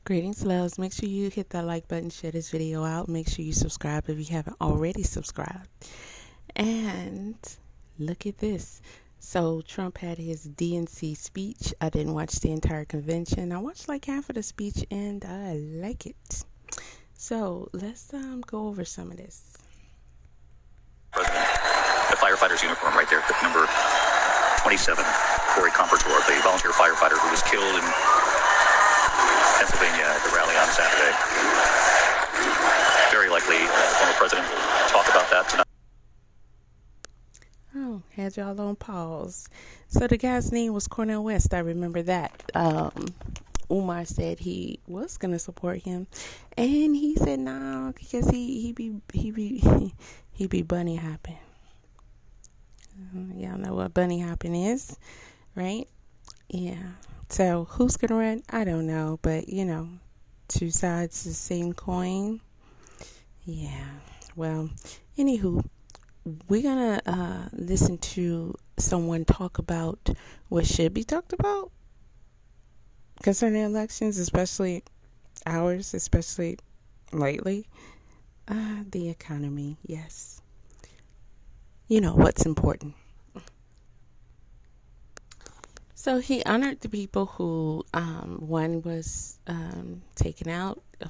Greetings, loves. Make sure you hit that like button, share this video out. Make sure you subscribe if you haven't already subscribed. And look at this. So Trump had his DNC speech. I didn't watch the entire convention. I watched like half of the speech and I like it. So let's go over some of this. President, the firefighter's uniform right there, number 27, Corey Compertor, the volunteer firefighter who was killed in Pennsylvania at the rally on Saturday. Very likely the former president will talk about that tonight. Oh, had y'all on pause. So the guy's name was Cornel West. I remember that. Umar said he was gonna support him, and he said no because he be bunny hopping. Y'all know what bunny hopping is, right? Yeah. So who's gonna run? I don't know, but you know, two sides of the same coin. Yeah. Well, anywho, we're gonna listen to someone talk about what should be talked about concerning elections, especially ours, especially lately. The economy, yes. You know what's important. So he honored the people who, one was taken out, a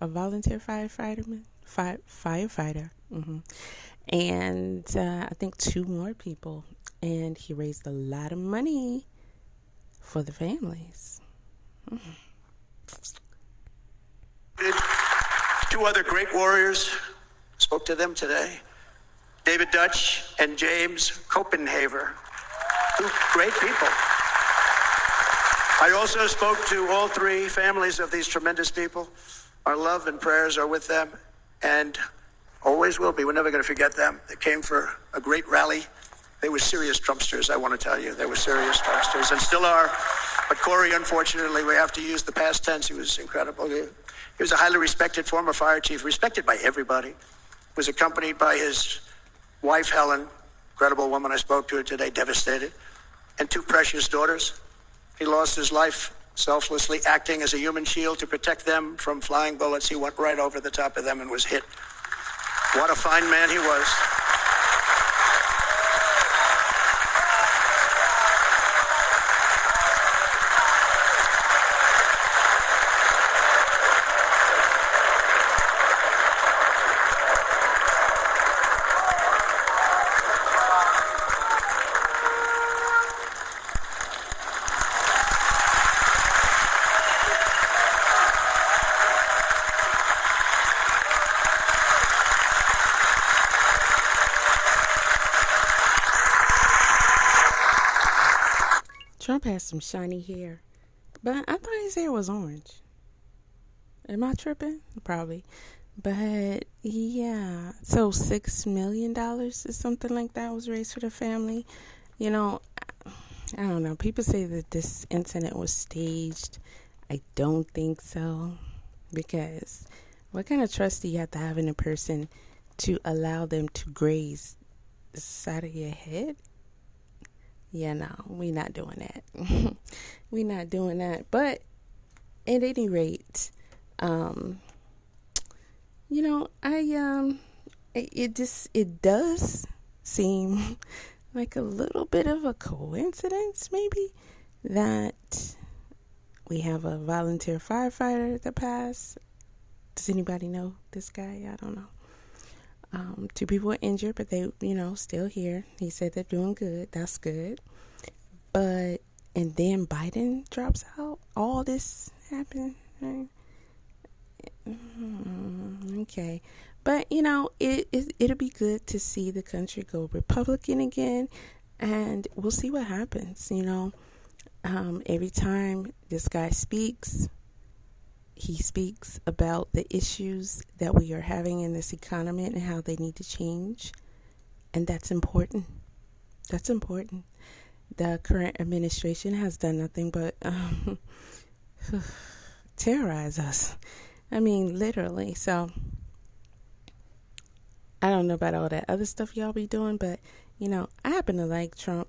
volunteer firefighter, and I think two more people, and he raised a lot of money for the families. Two other great warriors, spoke to them today, David Dutch and James Copenhaver, two great people. I also spoke to all three families of these tremendous people. Our love and prayers are with them and always will be. We're never going to forget them. They came for a great rally. They were serious Trumpsters, I want to tell you. They were serious Trumpsters and still are. But Corey, unfortunately, we have to use the past tense. He was incredible. He was a highly respected former fire chief, respected by everybody. Was accompanied by his wife, Helen, incredible woman. I spoke to her today, devastated, and two precious daughters. He lost his life selflessly, acting as a human shield to protect them from flying bullets. He went right over the top of them and was hit. What a fine man he was. Trump has some shiny hair, but I thought his hair was orange. Am I tripping? Probably. But yeah, so $6 million or something like that was raised for the family. You know, I don't know. People say that this incident was staged. I don't think so, because what kind of trust do you have to have in a person to allow them to graze the side of your head? Yeah, no, we're not doing that. We're not doing that. But at any rate, you know, it does seem like a little bit of a coincidence, maybe, that we have a volunteer firefighter that passed. Does anybody know this guy? I don't know. Two people were injured, but they, still here. He said they're doing good. That's good. But, and then Biden drops out. All this happened. Right? Okay. But, it'll be good to see the country go Republican again. And we'll see what happens, Every time this guy speaks, he speaks about the issues that we are having in this economy and how they need to change. And that's important. That's important. The current administration has done nothing but terrorize us. I mean, literally. So, I don't know about all that other stuff y'all be doing, but, I happen to like Trump.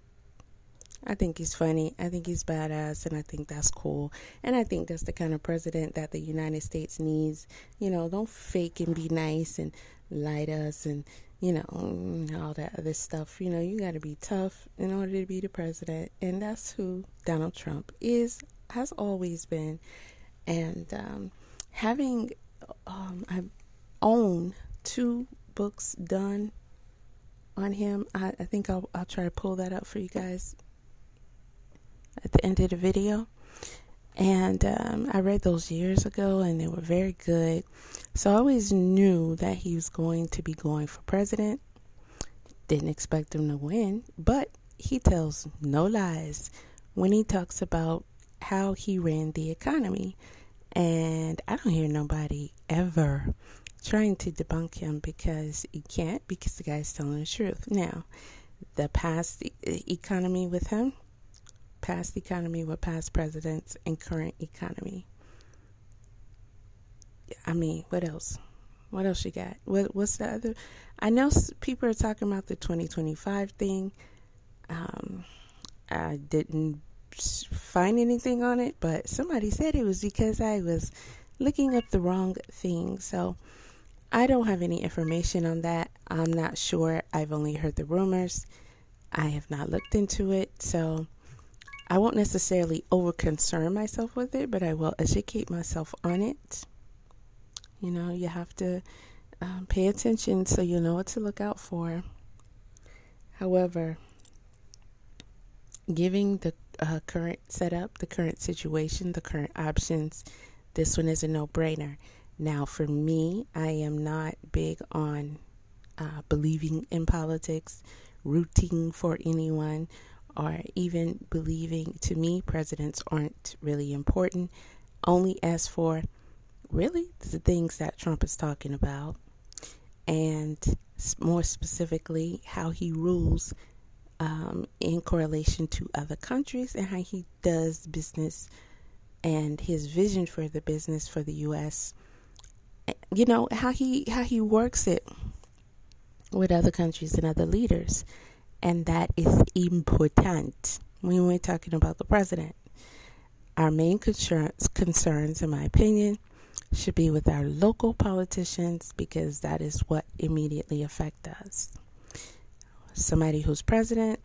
I think he's funny. I think he's badass, and I think that's cool. And I think that's the kind of president that the United States needs. Don't fake and be nice and lie to us and, all that other stuff. You got to be tough in order to be the president. And that's who Donald Trump has always been. And I own 2 books done on him. I think I'll try to pull that up for you guys at the end of the video. And I read those years ago, and they were very good. So I always knew that he was going to be going for president. Didn't expect him to win, but he tells no lies when he talks about how he ran the economy. And I don't hear nobody ever trying to debunk him, because he can't, because the guy's telling the truth. Now, the past economy with him, past economy with past presidents, and current economy. I mean, what else? What else you got? What's the other? I know people are talking about the 2025 thing. I didn't find anything on it, but somebody said it was because I was looking up the wrong thing. So I don't have any information on that. I'm not sure. I've only heard the rumors. I have not looked into it. So I won't necessarily over concern myself with it, but I will educate myself on it. You have to pay attention so you know what to look out for. However, giving the current setup, the current situation, the current options, this one is a no-brainer. Now, for me, I am not big on believing in politics, rooting for anyone, or even believing, to me, presidents aren't really important. Only as for really the things that Trump is talking about, and more specifically, how he rules in correlation to other countries, and how he does business and his vision for the business for the U.S. How he works it with other countries and other leaders. And that is important when we're talking about the president. Our main concerns, in my opinion, should be with our local politicians, because that is what immediately affects us. Somebody who's president,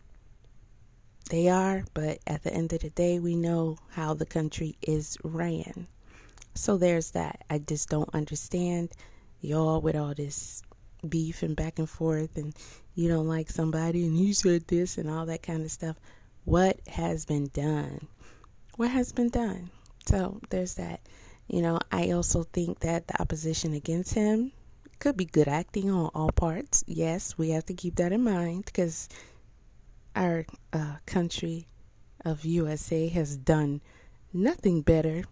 they are, but at the end of the day, we know how the country is ran. So there's that. I just don't understand y'all with all this beef and back and forth, and you don't like somebody and you said this and all that kind of stuff. What has been done? What has been done? So there's that. I also think that the opposition against him could be good acting on all parts. Yes, we have to keep that in mind, because our country of USA has done nothing better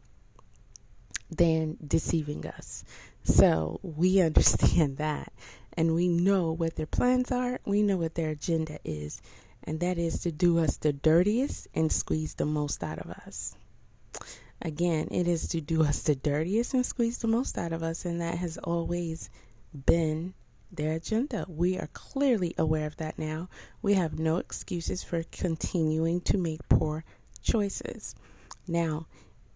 than deceiving us. So we understand that, and we know what their plans are. We know what their agenda is, and that is to do us the dirtiest and squeeze the most out of us. Again, it is to do us the dirtiest and squeeze the most out of us, and that has always been their agenda. We are clearly aware of that now. We have no excuses for continuing to make poor choices. Now,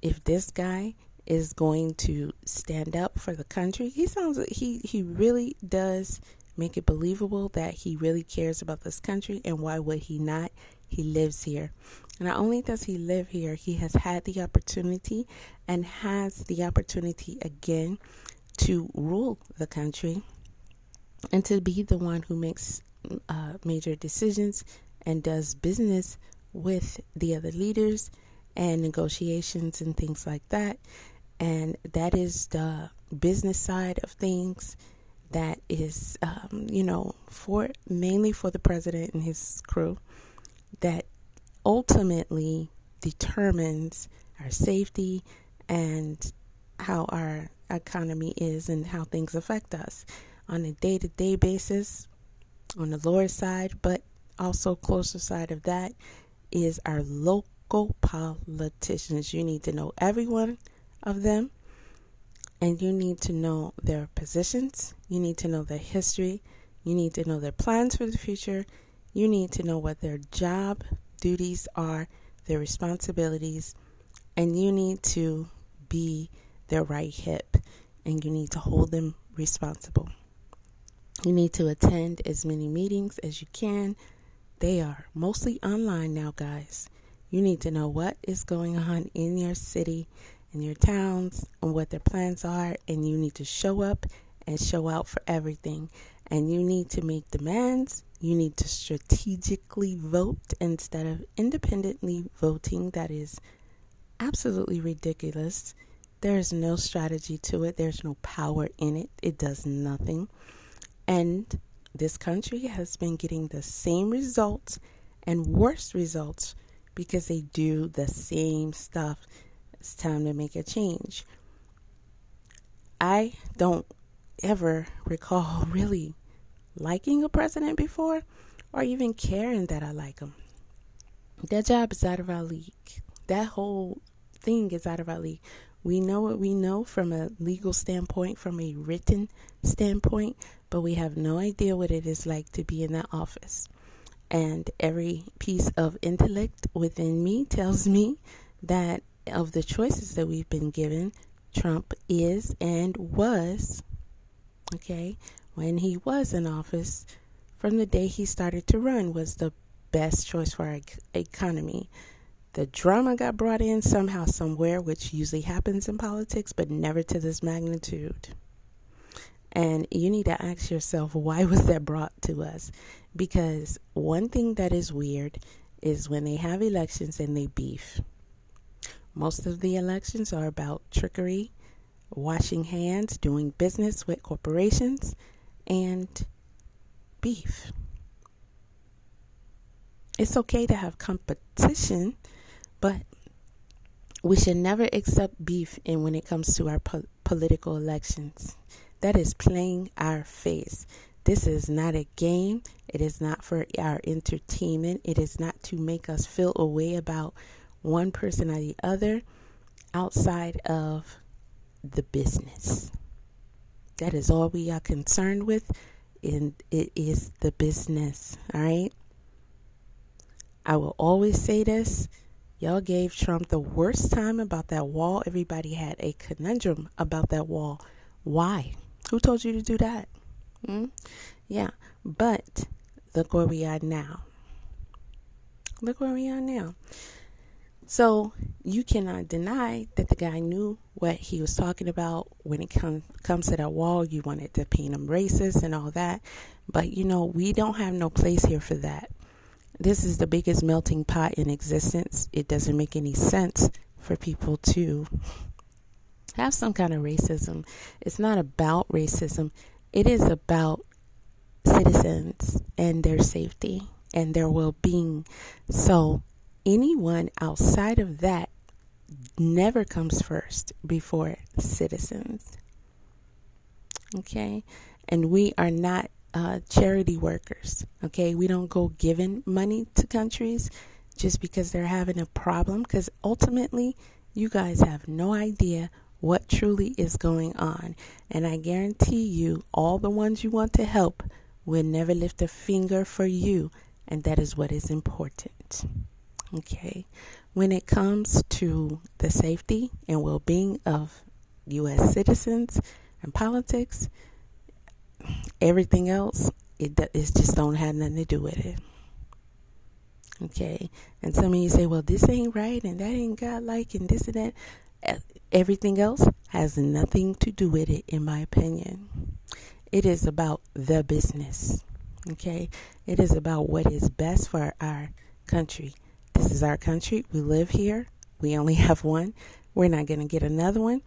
if this guy is going to stand up for the country, he sounds like he really does make it believable that he really cares about this country. And why would he not? He lives here. Not only does he live here, he has had the opportunity and has the opportunity again to rule the country and to be the one who makes major decisions and does business with the other leaders and negotiations and things like that. And that is the business side of things. That is, mainly for the president and his crew, that ultimately determines our safety and how our economy is and how things affect us on a day-to-day basis on the lower side. But also closer side of that is our local politicians. You need to know every one of them, and you need to know their positions. You need to know their history. You need to know their plans for the future. You need to know what their job duties are, their responsibilities, and you need to be their right hip, and you need to hold them responsible. You need to attend as many meetings as you can. They are mostly online now, guys. You need to know what is going on in your city, in your towns, and what their plans are, and you need to show up and show out for everything. And you need to make demands. You need to strategically vote instead of independently voting. That is absolutely ridiculous. There is no strategy to it. There's no power in it. It does nothing. And this country has been getting the same results and worse results because they do the same stuff. It's time to make a change. I don't ever recall really liking a president before or even caring that I like him. That job is out of our league. That whole thing is out of our league. We know what we know from a legal standpoint, from a written standpoint, but we have no idea what it is like to be in that office. And every piece of intellect within me tells me that of the choices that we've been given, Trump is and was, when he was in office, from the day he started to run, was the best choice for our economy. The drama got brought in somehow, somewhere, which usually happens in politics, but never to this magnitude. And you need to ask yourself, why was that brought to us? Because one thing that is weird is when they have elections and they beef. Most of the elections are about trickery, washing hands, doing business with corporations, and beef. It's okay to have competition, but we should never accept beef in when it comes to our political elections. That is playing our face. This is not a game. It is not for our entertainment. It is not to make us feel a way about one person or the other outside of the business. That is all we are concerned with, and it is the business. All right. I will always say this. Y'all gave Trump the worst time about that wall. Everybody had a conundrum about that wall. Why? Who told you to do that? Yeah. But look where we are now. Look where we are now. So you cannot deny that the guy knew what he was talking about when it comes to that wall. You wanted to paint him racist and all that. But, we don't have no place here for that. This is the biggest melting pot in existence. It doesn't make any sense for people to have some kind of racism. It's not about racism. It is about citizens and their safety and their well-being. So anyone outside of that never comes first before citizens. Okay? And we are not charity workers. Okay? We don't go giving money to countries just because they're having a problem, because ultimately you guys have no idea what truly is going on. And I guarantee you, all the ones you want to help will never lift a finger for you. And that is what is important. Okay. When it comes to the safety and well-being of U.S. citizens and politics, everything else, it just don't have nothing to do with it. Okay. And some of you say, well, this ain't right and that ain't godlike and this and that. Everything else has nothing to do with it, in my opinion. It is about the business. Okay. It is about what is best for our country. This is our country. We live here. We only have one. We're not going to get another one.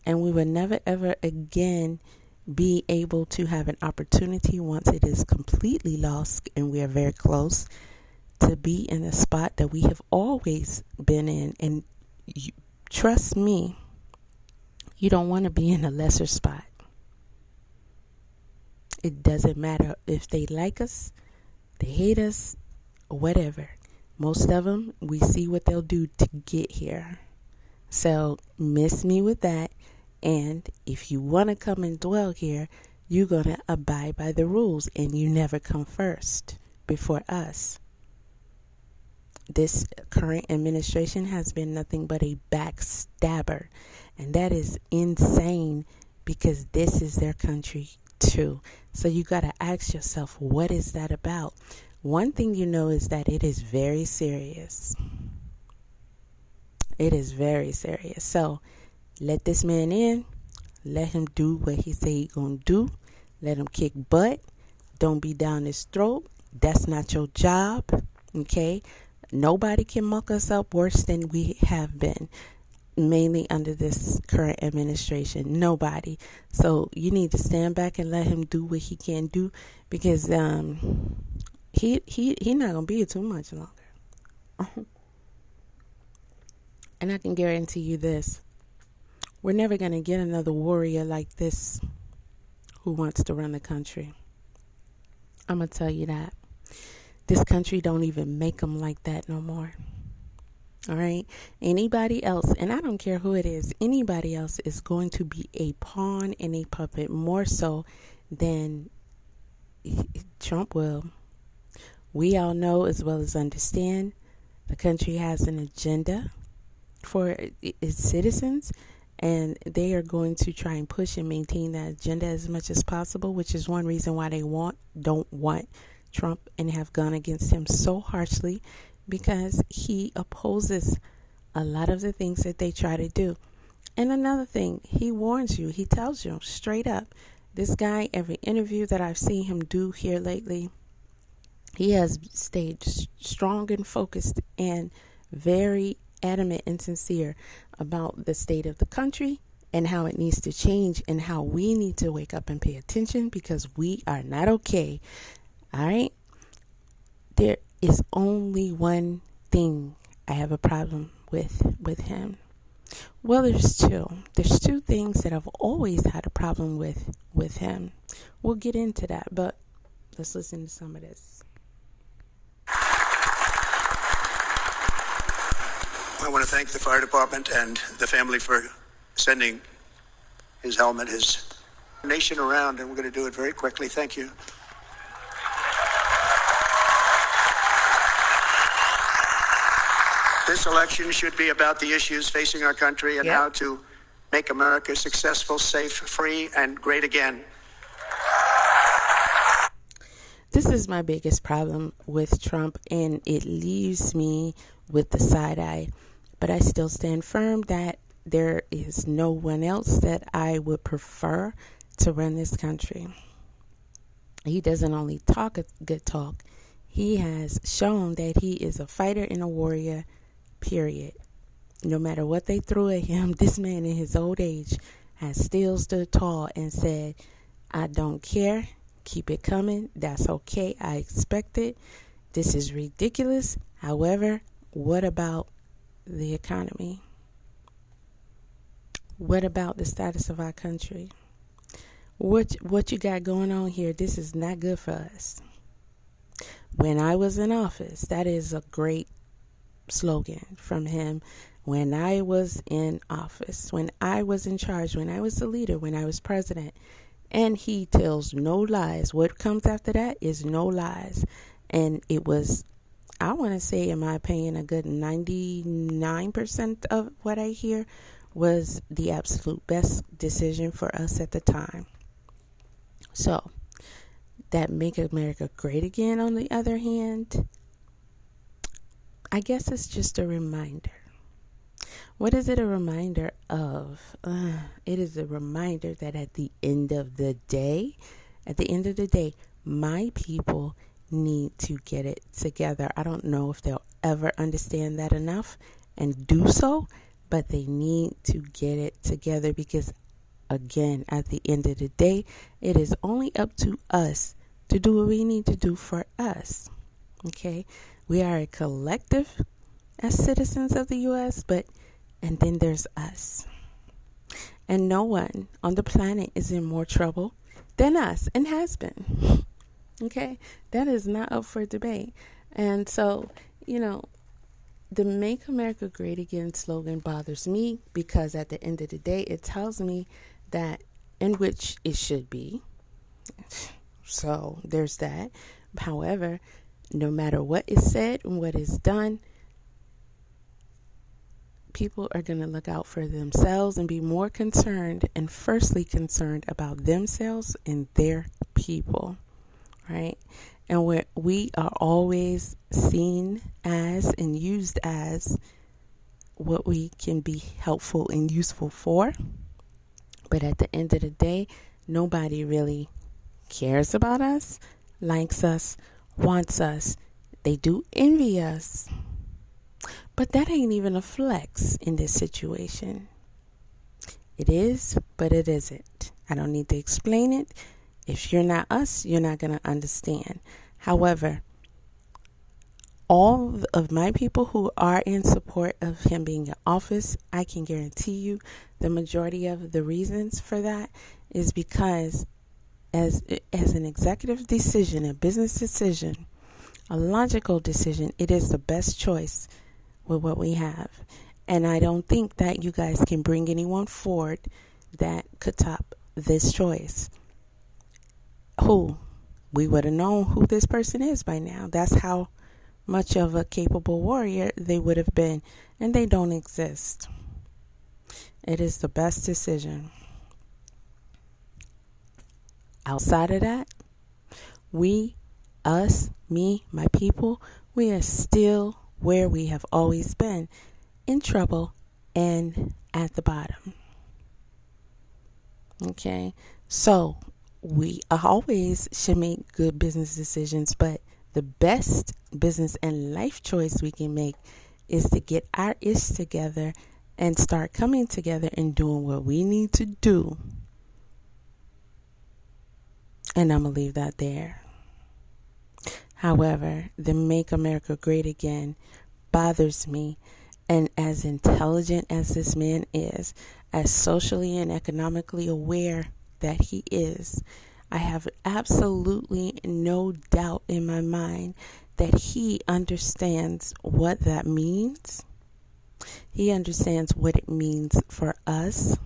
And we will never, ever again be able to have an opportunity once it is completely lost, and we are very close to be in the spot that we have always been in. And trust me, you don't want to be in a lesser spot. It doesn't matter if they like us, they hate us, or whatever. Most of them, we see what they'll do to get here. So miss me with that. And if you want to come and dwell here, you're going to abide by the rules, and you never come first before us. this current administration has been nothing but a backstabber. And that is insane because this is their country too. So you got to ask yourself, what is that about? One thing you know is that it is very serious. It is very serious. So let this man in. Let him do what he say he gonna do. Let him kick butt. Don't be down his throat. That's not your job. Okay? Nobody can muck us up worse than we have been, mainly under this current administration. Nobody. So you need to stand back and let him do what he can do, because he not gonna be here too much longer. And I can guarantee you this: we're never gonna get another warrior like this who wants to run the country. I'm gonna tell you that. This country don't even make them like that no more. All right? Anybody else, and I don't care who it is, anybody else is going to be a pawn and a puppet, more so than Trump will. We all know as well as understand the country has an agenda for its citizens, and they are going to try and push and maintain that agenda as much as possible, which is one reason why they don't want Trump and have gone against him so harshly, because he opposes a lot of the things that they try to do. And another thing, he warns you, he tells you straight up, this guy, every interview that I've seen him do here lately, he has stayed strong and focused and very adamant and sincere about the state of the country and how it needs to change and how we need to wake up and pay attention, because we are not okay. All right? There is only one thing I have a problem with him. Well, there's two. There's two things that I've always had a problem with him. We'll get into that, but let's listen to some of this. I want to thank the fire department and the family for sending his helmet, his nation around, and we're going to do it very quickly. Thank you. This election should be about the issues facing our country and how to make America successful, safe, free, and great again. This is my biggest problem with Trump, and it leaves me with the side eye. But I still stand firm that there is no one else that I would prefer to run this country. He doesn't only talk a good talk. He has shown that he is a fighter and a warrior, period. No matter what they threw at him, this man in his old age has still stood tall and said, I don't care. Keep it coming. That's okay. I expect it. This is ridiculous. However, what about the economy? What about the status of our country? What you got going on here? This is not good for us. When I was in office, that is a great slogan from him. When I was in office, when I was in charge, when I was the leader, when I was president, and he tells no lies. What comes after that is no lies. And it was, I want to say, in my opinion, a good 99% of what I hear was the absolute best decision for us at the time. So, that Make America Great Again, on the other hand, I guess it's just a reminder. What is it a reminder of? It is a reminder that at the end of the day, my people need to get it together. I don't know if they'll ever understand that enough and do so, but they need to get it together, because, again, at the end of the day, it is only up to us to do what we need to do for us. Okay? We are a collective as citizens of the U.S., and then there's us. And no one on the planet is in more trouble than us, and has been. Okay? That is not up for debate. And so, the Make America Great Again slogan bothers me, because at the end of the day, it tells me that, in which it should be. So there's that. However, no matter what is said and what is done, people are going to look out for themselves and be more concerned and firstly concerned about themselves and their people, right? And where we are always seen as and used as what we can be helpful and useful for. But at the end of the day, nobody really cares about us, likes us, wants us. They do envy us. But that ain't even a flex in this situation. It is, but it isn't. I don't need to explain it. If you're not us, you're not going to understand. However, all of my people who are in support of him being in office, I can guarantee you the majority of the reasons for that is because as an executive decision, a business decision, a logical decision, it is the best choice with what we have. And I don't think that you guys can bring anyone forward that could top this choice. Who? We would have known who this person is by now. That's how much of a capable warrior they would have been. And they don't exist. It is the best decision. Outside of that, we, us, me, my people, we are still where we have always been, in trouble and at the bottom. Okay, so we always should make good business decisions, but the best business and life choice we can make is to get our ish together and start coming together and doing what we need to do. And I'm going to leave that there. However, the Make America Great Again bothers me. And as intelligent as this man is, as socially and economically aware that he is, I have absolutely no doubt in my mind that he understands what that means. He understands what it means for us.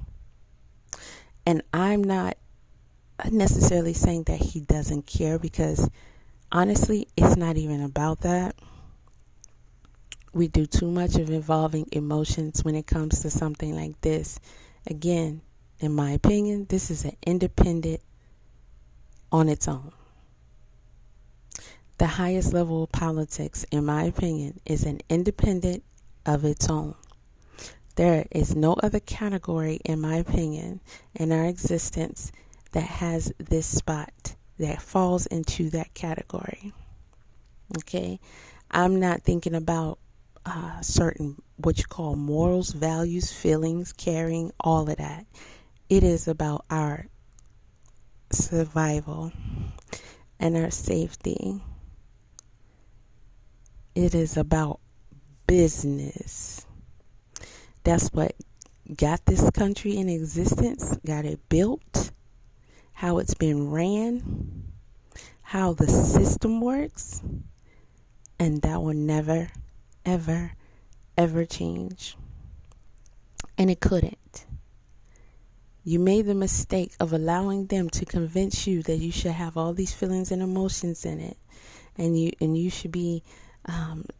And I'm not necessarily saying that he doesn't care, because honestly, it's not even about that. We do too much of involving emotions when it comes to something like this. Again, in my opinion, this is an independent on its own. The highest level of politics, in my opinion, is an independent of its own. There is no other category, in my opinion, in our existence that has this spot, that falls into that category. Okay? I'm not thinking about certain, what you call morals, values, feelings, caring, all of that. It is about our survival and our safety. It is about business. That's what got this country in existence, got it built, how it's been ran, how the system works, and that will never, ever, ever change. And it couldn't. You made the mistake of allowing them to convince you that you should have all these feelings and emotions in it, and you should be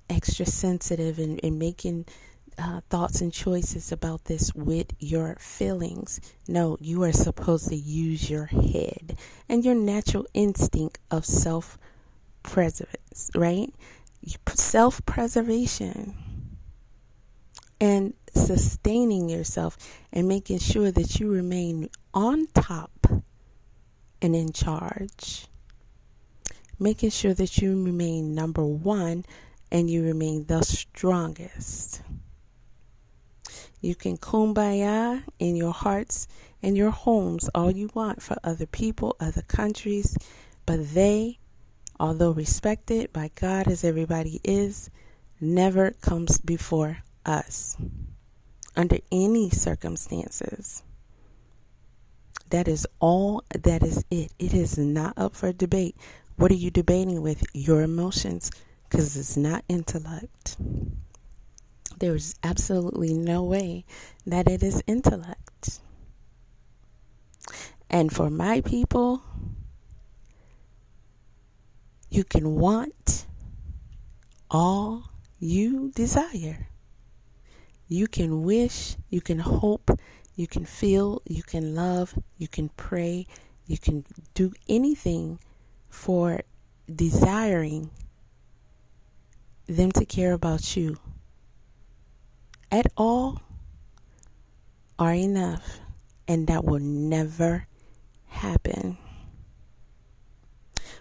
extra sensitive and making thoughts and choices about this with your feelings. No, you are supposed to use your head and your natural instinct of self-preservation, right? Self-preservation and sustaining yourself and making sure that you remain on top and in charge. Making sure that you remain number one and you remain the strongest. You can kumbaya in your hearts and your homes all you want for other people, other countries, but they, although respected by God as everybody is, never comes before us under any circumstances. That is all. That is it. It is not up for debate. What are you debating with? Your emotions, because it's not intellect. There is absolutely no way that it is intellect. And for my people, you can want all you desire. You can wish, you can hope, you can feel, you can love, you can pray, you can do anything for desiring them to care about you at all or enough, and that will never happen.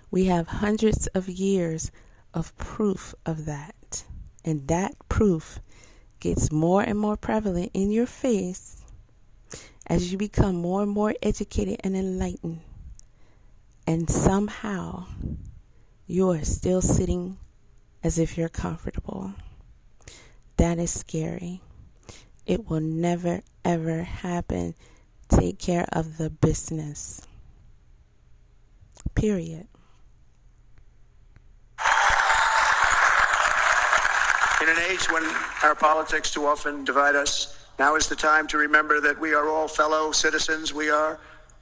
We have hundreds of years of proof of that, and that proof gets more and more prevalent in your face as you become more and more educated and enlightened, and somehow you are still sitting as if you're comfortable. That is scary. It will never, ever happen. Take care of the business. Period. In an age when our politics too often divide us, now is the time to remember that we are all fellow citizens. We are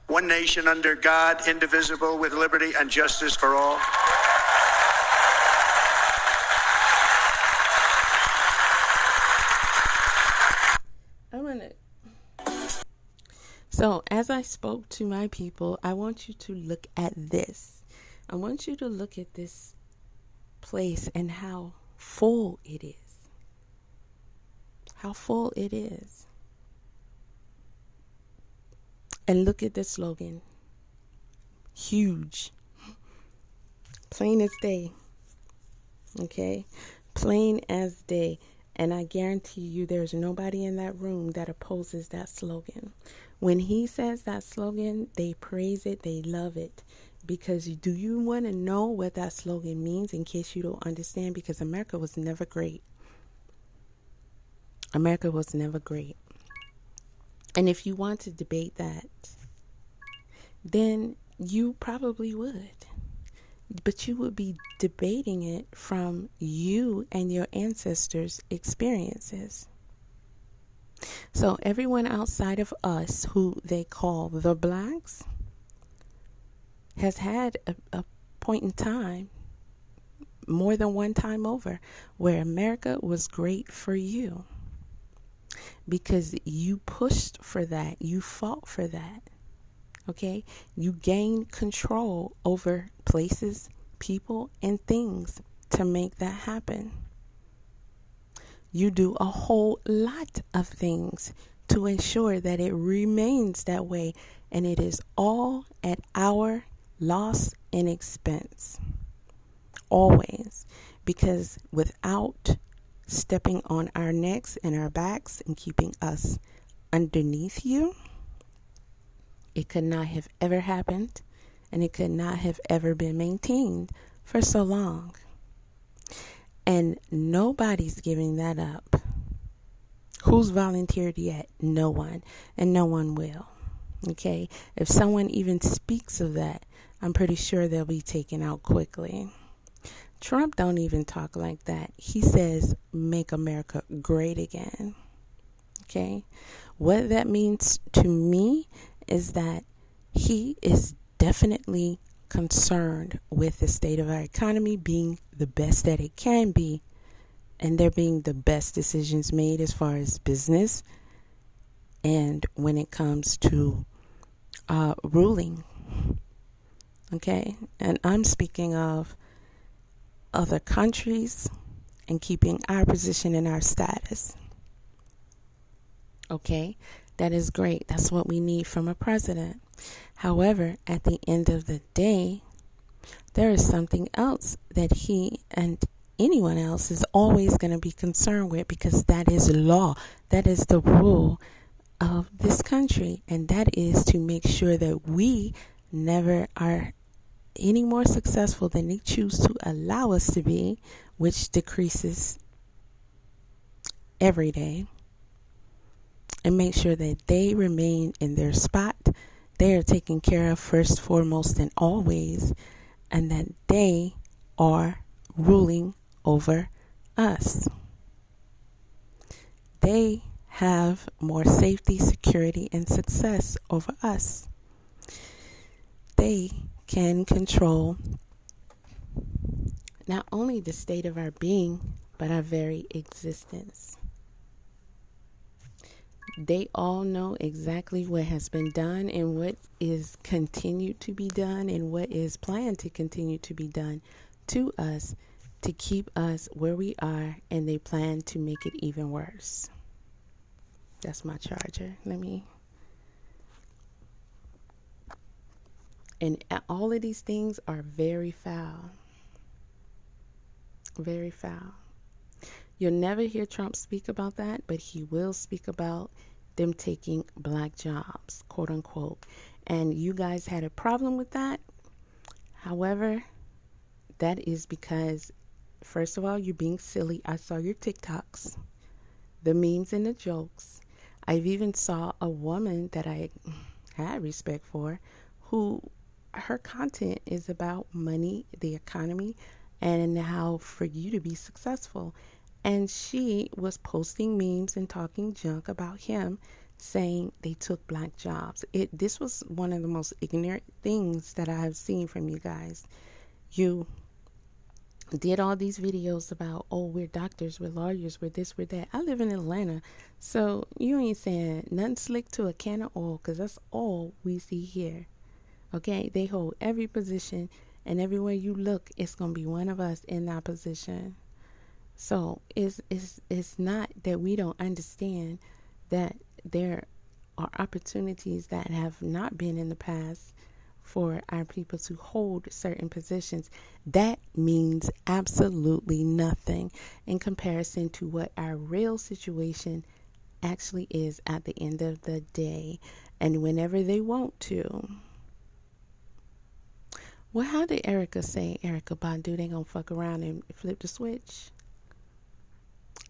one nation under God, indivisible, with liberty and justice for all. So as I spoke to my people, I want you to look at this. I want you to look at this place and how full it is. How full it is. And look at the slogan. Huge. Plain as day. Okay? Plain as day. And I guarantee you there's nobody in that room that opposes that slogan. When he says that slogan, they praise it, they love it. Because do you want to know what that slogan means in case you don't understand? Because America was never great. America was never great. And if you want to debate that, then you probably would. But you would be debating it from you and your ancestors' experiences. So everyone outside of us who they call the blacks has had a point in time, more than one time over, where America was great for you. Because you pushed for that. You fought for that. Okay? You gained control over places, people, and things to make that happen. You do a whole lot of things to ensure that it remains that way. And it is all at our loss and expense. Always. Because without stepping on our necks and our backs and keeping us underneath you, it could not have ever happened, and it could not have ever been maintained for so long. And nobody's giving that up. Who's volunteered yet? No one, and no one will. Okay? If someone even speaks of that, I'm pretty sure they'll be taken out quickly. Trump don't even talk like that. He says, make America great again. Okay? What that means to me is that he is definitely concerned with the state of our economy being the best that it can be, and there being the best decisions made as far as business and when it comes to ruling. Okay? And I'm speaking of other countries and keeping our position and our status. Okay? That is great. That's what we need from a president. However, at the end of the day, there is something else that he and anyone else is always going to be concerned with, because that is law. That is the rule of this country. And that is to make sure that we never are any more successful than they choose to allow us to be, which decreases every day. And make sure that they remain in their spot. They are taken care of first, foremost, and always. And that they are ruling over us. They have more safety, security, and success over us. They can control not only the state of our being, but our very existence. They all know exactly what has been done and what is continued to be done and what is planned to continue to be done to us to keep us where we are, and they plan to make it even worse. That's my charger. And all of these things are very foul. Very foul. You'll never hear Trump speak about that, but he will speak about them taking black jobs, quote unquote. And you guys had a problem with that. However, that is because, first of all, you're being silly. I saw your TikToks, the memes and the jokes. I've even saw a woman that I had respect for, who her content is about money, the economy, and how for you to be successful. And she was posting memes and talking junk about him, saying they took black jobs. This was one of the most ignorant things that I have seen from you guys. You did all these videos about, oh, we're doctors, we're lawyers, we're this, we're that. I live in Atlanta, so you ain't saying nothing slick to a can of oil, because that's all we see here. Okay, they hold every position, and everywhere you look, it's going to be one of us in that position. So it's not that we don't understand that there are opportunities that have not been in the past for our people to hold certain positions. That means absolutely nothing in comparison to what our real situation actually is at the end of the day. And whenever they want to. Well, how did Erica say, Erica Badu, they gonna fuck around and flip the switch?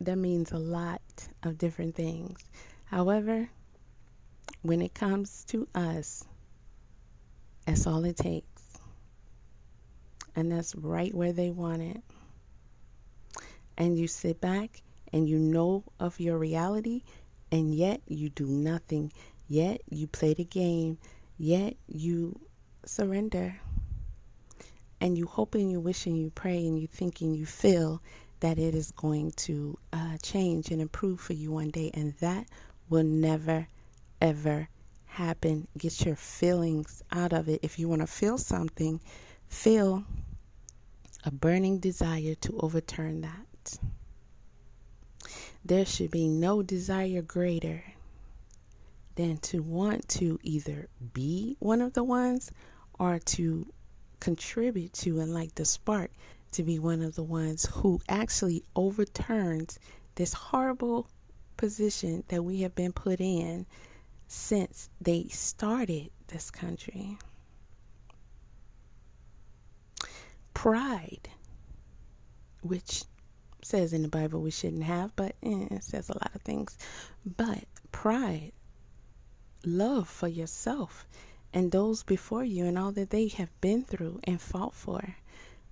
That means a lot of different things. However, when it comes to us, that's all it takes. And that's right where they want it. And you sit back and you know of your reality, and yet you do nothing. Yet you play the game. Yet you surrender. And you hope and you wish and you pray and you think and you feel that it is going to change and improve for you one day. And that will never, ever happen. Get your feelings out of it. If you want to feel something, feel a burning desire to overturn that. There should be no desire greater than to want to either be one of the ones or to contribute to, and like the spark, to be one of the ones who actually overturns this horrible position that we have been put in since they started this country. Pride, which says in the Bible we shouldn't have, but it says a lot of things. But pride, love for yourself and those before you and all that they have been through and fought for,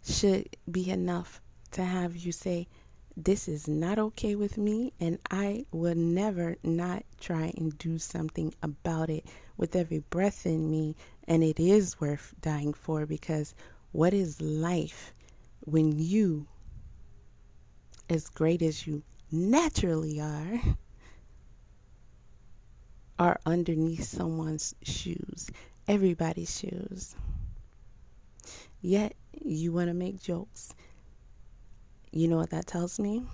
should be enough to have you say, this is not okay with me, and I will never not try and do something about it with every breath in me, and it is worth dying for, because what is life when you, as great as you naturally are underneath someone's shoes, everybody's shoes. Yet you want to make jokes. You know what that tells me?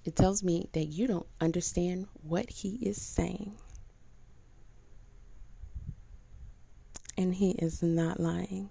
It tells me that you don't understand what he is saying. And he is not lying.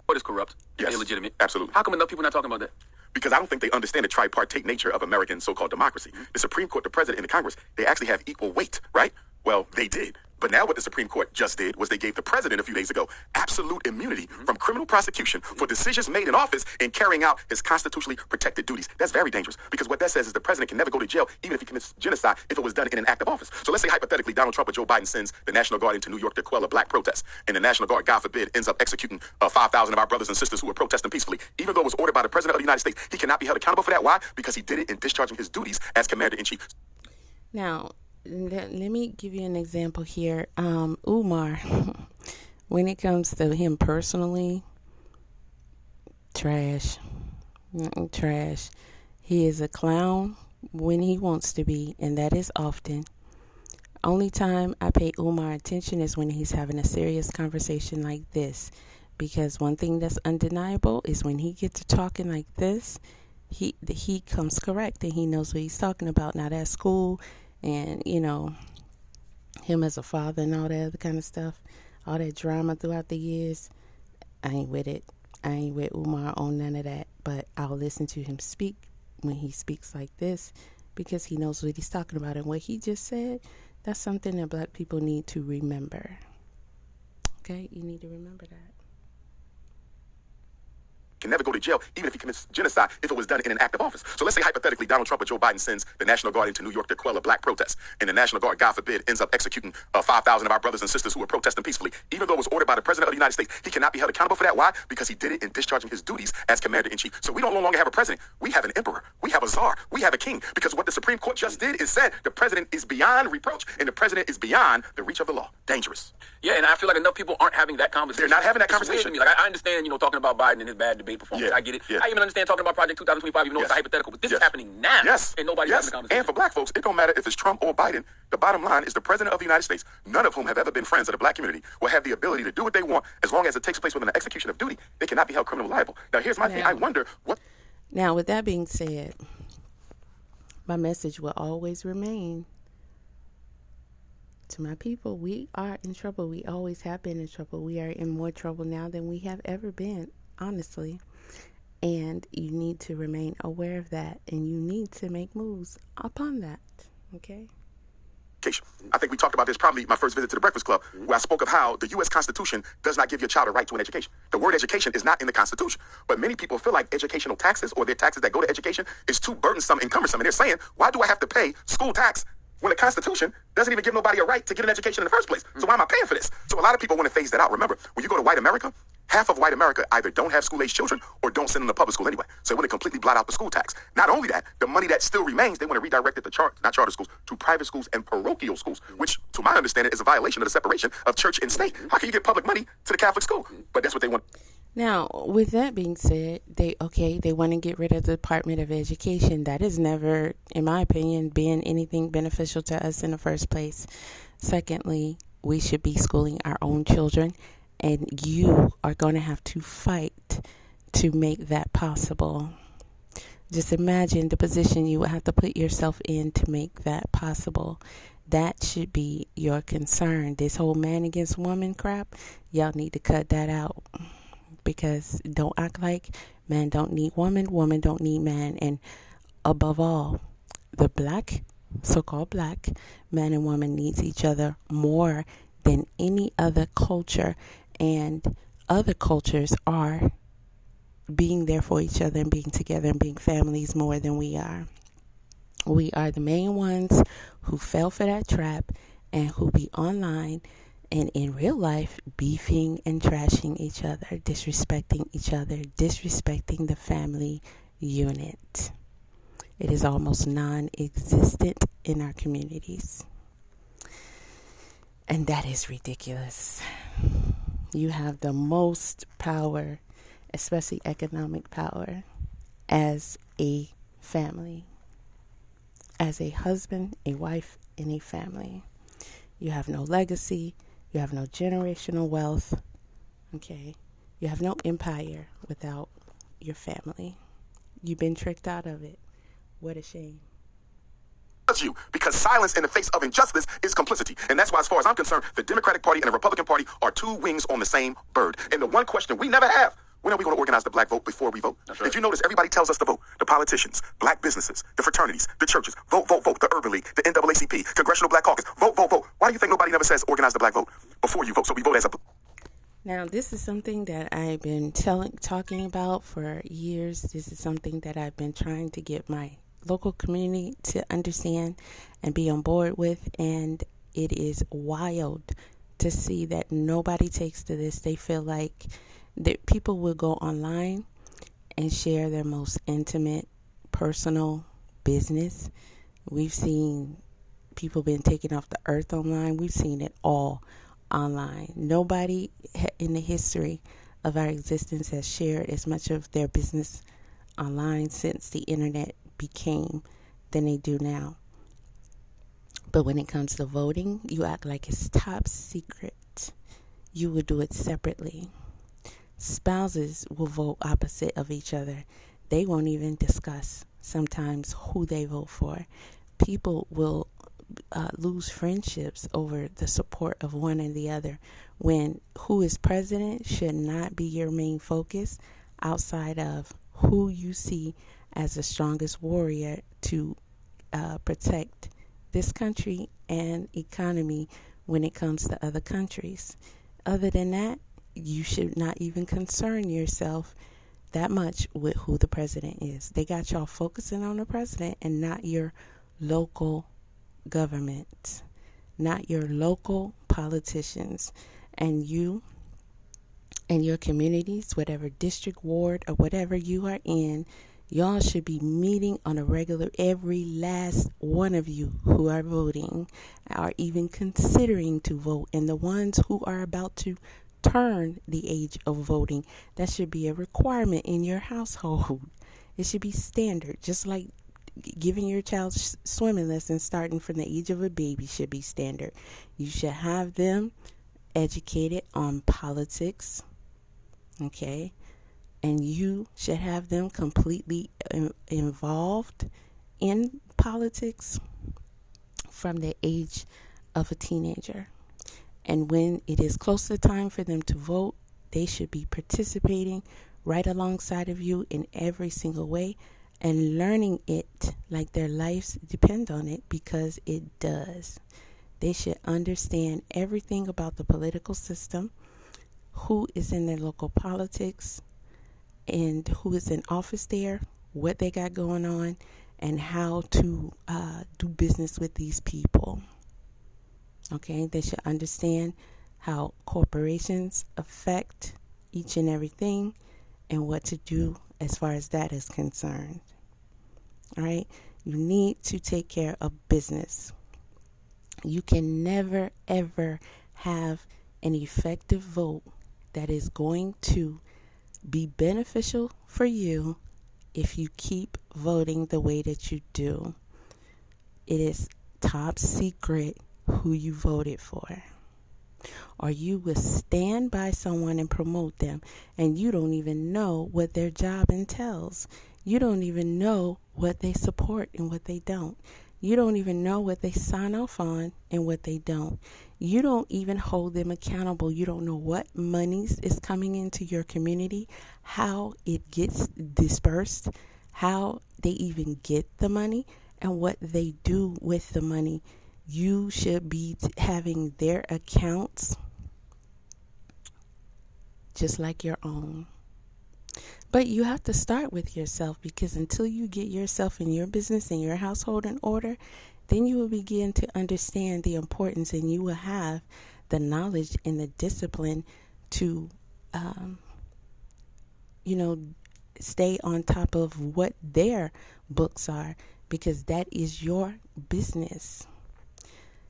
What is corrupt? Yes. Illegitimate. Absolutely. How come enough people not talking about that? Because I don't think they understand the tripartite nature of American so-called democracy. The Supreme Court, the president, and the Congress, they actually have equal weight, right? Well, they did. But now what the Supreme Court just did was they gave the president a few days ago absolute immunity from criminal prosecution for decisions made in office in carrying out his constitutionally protected duties. That's very dangerous, because what that says is the president can never go to jail even if he commits genocide if it was done in an act of office. So let's say hypothetically Donald Trump or Joe Biden sends the National Guard into New York to quell a black protest, and the National Guard, God forbid, ends up executing 5,000 of our brothers and sisters who were protesting peacefully. Even though it was ordered by the president of the United States, he cannot be held accountable for that. Why? Because he did it in discharging his duties as commander-in-chief. Now, let me give you an example here. Umar, when it comes to him personally, trash. He is a clown when he wants to be, and that is often. Only time I pay Umar attention is when he's having a serious conversation like this. Because one thing that's undeniable is when he gets to talking like this, he comes correct and he knows what he's talking about. Now that school and, him as a father and all that other kind of stuff, all that drama throughout the years, I ain't with it. I ain't with Umar on none of that. But I'll listen to him speak when he speaks like this because he knows what he's talking about. And what he just said, that's something that black people need to remember. Okay? You need to remember that. Can never go to jail, even if he commits genocide, if it was done in an act of office. So let's say, hypothetically, Donald Trump or Joe Biden sends the National Guard into New York to quell a black protest, and the National Guard, God forbid, ends up executing 5,000 of our brothers and sisters who were protesting peacefully. Even though it was ordered by the President of the United States, he cannot be held accountable for that. Why? Because he did it in discharging his duties as Commander-in-Chief. So we don't no longer have a president. We have an emperor. We have a czar. We have a king. Because what the Supreme Court just did is said the president is beyond reproach, and the president is beyond the reach of the law. Dangerous. Yeah, and I feel like enough people aren't having that conversation. They're not having that It's weird conversation. to me. Like, I understand, talking about Biden and his bad debate performance. Yeah. I get it. Yeah. I even understand talking about Project 2025, even though it's a hypothetical. But this is happening now. Yes. And nobody's yes. having a conversation. And for black folks, it don't matter if it's Trump or Biden. The bottom line is the president of the United States, none of whom have ever been friends of the black community, will have the ability to do what they want as long as it takes place within the execution of duty. They cannot be held criminally liable. Now, here's my thing. I wonder what... Now, with that being said, my message will always remain to my people. We are in trouble. We always have been in trouble. We are in more trouble now than we have ever been, honestly. And you need to remain aware of that, and you need to make moves upon that. Okay? I think we talked about this probably my first visit to the Breakfast Club, where I spoke of how the U.S. Constitution does not give your child a right to an education. The word education is not in the Constitution. But many people feel like educational taxes or their taxes that go to education is too burdensome and cumbersome. And they're saying, why do I have to pay school tax when the Constitution doesn't even give nobody a right to get an education in the first place? So why am I paying for this? So a lot of people want to phase that out. Remember, when you go to white America, half of white America either don't have school-age children or don't send them to public school anyway. So they want to completely blot out the school tax. Not only that, the money that still remains, they want to redirect it to not charter schools, to private schools and parochial schools, which, to my understanding, is a violation of the separation of church and state. How can you get public money to the Catholic school? But that's what they want. Now, with that being said, they want to get rid of the Department of Education. That has never, in my opinion, been anything beneficial to us in the first place. Secondly, we should be schooling our own children, and you are going to have to fight to make that possible. Just imagine the position you would have to put yourself in to make that possible. That should be your concern. This whole man against woman crap, y'all need to cut that out. Because don't act like man don't need woman, woman don't need man. And above all, the so-called black man and woman needs each other more than any other culture. And other cultures are being there for each other and being together and being families more than we are. We are the main ones who fell for that trap and who be online and in real life beefing and trashing each other, disrespecting each other, disrespecting the family unit. It is almost non-existent in our communities. And that is ridiculous. You have the most power, especially economic power, as a family. As a husband, a wife, and a family. You have no legacy. You have no generational wealth. Okay. You have no empire without your family. You've been tricked out of it. What a shame. You, because silence in the face of injustice is complicity. And that's why, as far as I'm concerned, the Democratic Party and the Republican Party are two wings on the same bird. And the one question we never have, when are we going to organize the black vote before we vote? Right. If you notice, everybody tells us to vote. The politicians, black businesses, the fraternities, the churches, vote, vote, vote. The Urban League, the NAACP, Congressional Black Caucus, vote, vote, vote. Why do you think nobody never says organize the black vote before you vote? So we vote as a... Now, this is something that I've been talking about for years. This is something that I've been trying to get my local community to understand and be on board with. And it is wild to see that nobody takes to this. They feel like that people will go online and share their most intimate, personal business. We've seen people been taken off the earth online. We've seen it all online. Nobody in the history of our existence has shared as much of their business online since the internet became than they do now. But when it comes to voting, you act like it's top secret. You will do it separately. Spouses will vote opposite of each other. They won't even discuss sometimes who they vote for. People will lose friendships over the support of one and the other, when who is president should not be your main focus outside of who you see as the strongest warrior to protect this country and economy when it comes to other countries. Other than that, you should not even concern yourself that much with who the president is. They got y'all focusing on the president and not your local government, not your local politicians. And you and your communities, whatever district, ward, or whatever you are in, y'all should be meeting on a regular, every last one of you who are voting, are even considering to vote, and the ones who are about to turn the age of voting. That should be a requirement in your household. It should be standard, just like giving your child swimming lessons starting from the age of a baby should be standard. You should have them educated on politics, okay? And you should have them completely involved in politics from the age of a teenager. And when it is close to time for them to vote, they should be participating right alongside of you in every single way and learning it like their lives depend on it, because it does. They should understand everything about the political system, who is in their local politics, and who is in office there, what they got going on, and how to do business with these people. Okay, they should understand how corporations affect each and everything and what to do as far as that is concerned. All right, you need to take care of business. You can never, ever have an effective vote that is going to be beneficial for you if you keep voting the way that you do. It is top secret who you voted for. Or you will stand by someone and promote them, and you don't even know what their job entails. You don't even know what they support and what they don't. You don't even know what they sign off on and what they don't. You don't even hold them accountable. You don't know what monies is coming into your community, how it gets dispersed, how they even get the money, and what they do with the money. You should be having their accounts just like your own. But you have to start with yourself, because until you get yourself and your business and your household in order, then you will begin to understand the importance, and you will have the knowledge and the discipline to, stay on top of what their books are, because that is your business.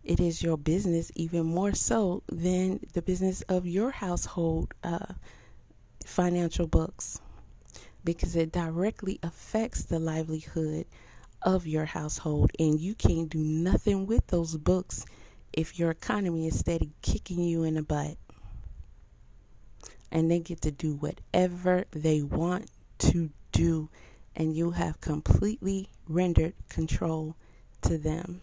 It is your business even more so than the business of your household financial books, because it directly affects the livelihood of your household, and you can't do nothing with those books if your economy is steady kicking you in the butt. And they get to do whatever they want to do, and you have completely rendered control to them.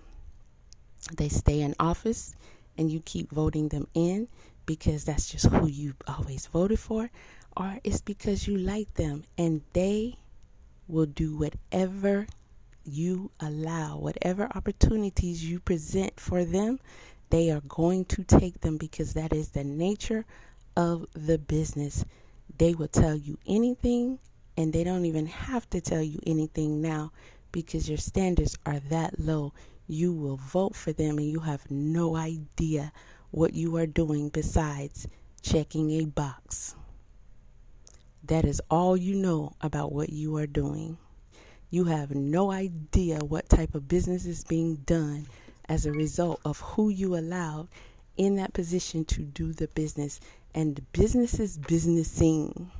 They stay in office, and you keep voting them in because that's just who you always voted for, or it's because you like them, and they will do whatever you allow, whatever opportunities you present for them, they are going to take them, because that is the nature of the business. They will tell you anything, and they don't even have to tell you anything now, because your standards are that low. You will vote for them, and you have no idea what you are doing besides checking a box. That is all you know about what you are doing. You have no idea what type of business is being done as a result of who you allowed in that position to do the business. And the business is businessing.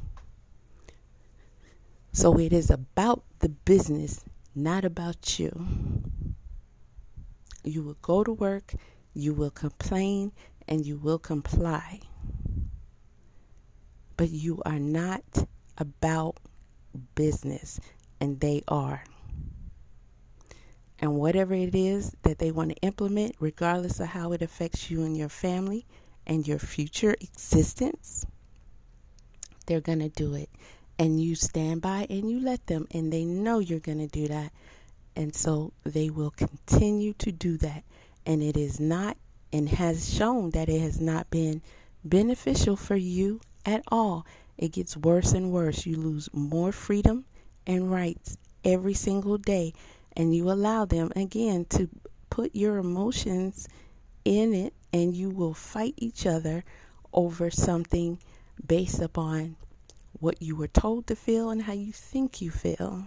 So it is about the business, not about you. You will go to work, you will complain, and you will comply. But you are not about business, and they are. And whatever it is that they want to implement, regardless of how it affects you and your family and your future existence, they're going to do it. And you stand by and you let them, and they know you're going to do that. And so they will continue to do that. And it is not, and has shown that it has not been beneficial for you at all. It gets worse and worse. You lose more freedom and rights every single day. And you allow them, again, to put your emotions in it, and you will fight each other over something based upon what you were told to feel and how you think you feel,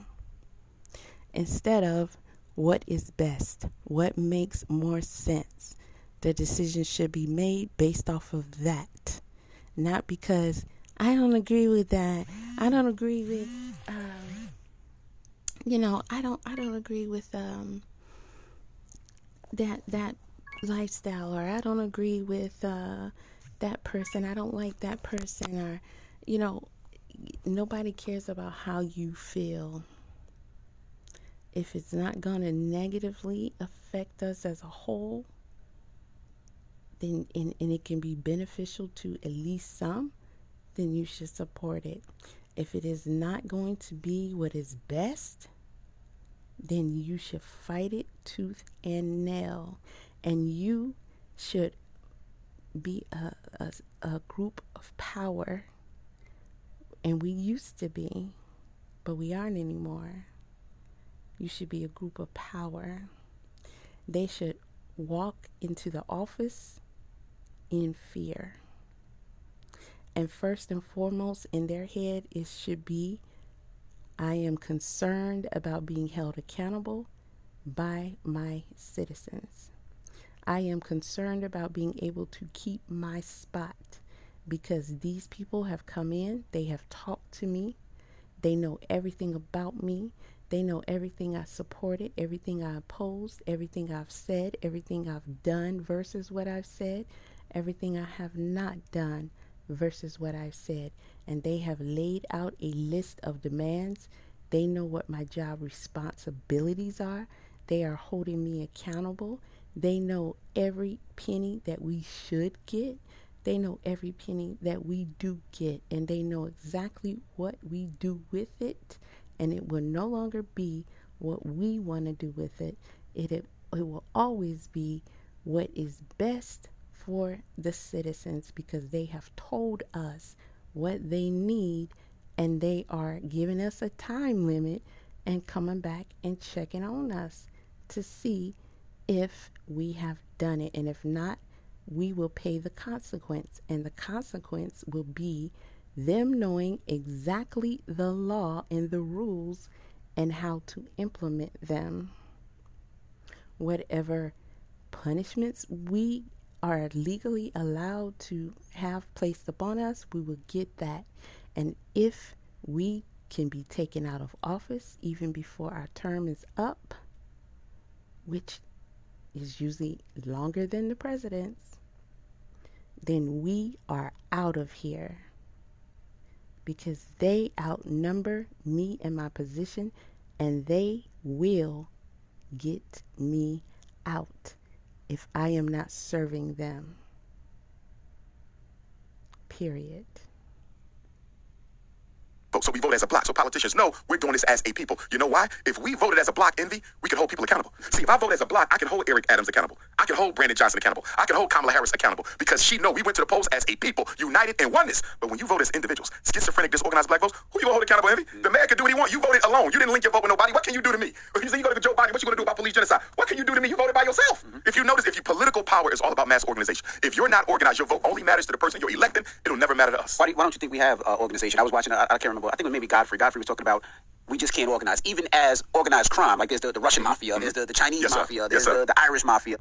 instead of what is best, what makes more sense. The decision should be made based off of that, not because I don't agree with that. I don't agree with, I don't agree with that lifestyle, or I don't agree with that person. I don't like that person, or nobody cares about how you feel. If it's not going to negatively affect us as a whole, then and it can be beneficial to at least some, then you should support it. If it is not going to be what is best, then you should fight it tooth and nail. And you should be a group of power. And we used to be, but we aren't anymore. You should be a group of power. They should walk into the office in fear. And first and foremost in their head, it should be, I am concerned about being held accountable by my citizens. I am concerned about being able to keep my spot, because these people have come in, they have talked to me, they know everything about me, they know everything I supported, everything I opposed, everything I've said, everything I've done versus what I've said, everything I have not done versus what I've said. And they have laid out a list of demands. They know what my job responsibilities are. They are holding me accountable. They know every penny that we should get. They know every penny that we do get, and they know exactly what we do with it. And it will no longer be what we want to do with it. It will always be what is best for the citizens, because they have told us what they need, and they are giving us a time limit and coming back and checking on us to see if we have done it. And if not, we will pay the consequence. And the consequence will be them knowing exactly the law and the rules and how to implement them. Whatever punishments we are legally allowed to have placed upon us, we will get that. And if we can be taken out of office even before our term is up, which is usually longer than the president's, then we are out of here, because they outnumber me and my position, and they will get me out if I am not serving them. Period. So we vote as a block. So politicians know we're doing this as a people. You know why? If we voted as a block, Envy, we can hold people accountable. See, if I vote as a block, I can hold Eric Adams accountable. I can hold Brandon Johnson accountable. I can hold Kamala Harris accountable, because she know we went to the polls as a people, united in oneness. But when you vote as individuals, schizophrenic, disorganized black votes, who you gonna hold accountable, Envy? The mayor can do what he wants. You voted alone. You didn't link your vote with nobody. What can you do to me? If you say you go to Joe Biden, what you gonna do about police genocide? What can you do to me? You voted by yourself. If you notice, if your political power is all about mass organization, if you're not organized, your vote only matters to the person you're electing. It'll never matter to us. Why don't you think we have organization? I was watching, I can't remember, I think it was maybe Godfrey. Godfrey was talking about we just can't organize, even as organized crime. Like there's the Russian mafia, there's the Chinese mafia, there's the Irish mafia.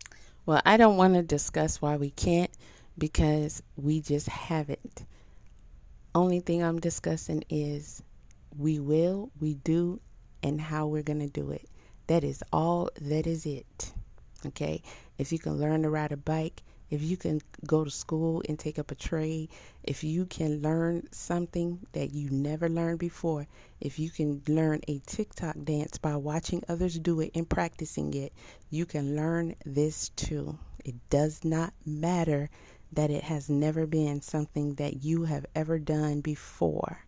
Well, I don't want to discuss why we can't, because we just haven't. Only thing I'm discussing is we will, we do, and how we're going to do it. That is all. That is it. Okay. If you can learn to ride a bike, if you can go to school and take up a trade, if you can learn something that you never learned before, if you can learn a TikTok dance by watching others do it and practicing it, you can learn this too. It does not matter that it has never been something that you have ever done before.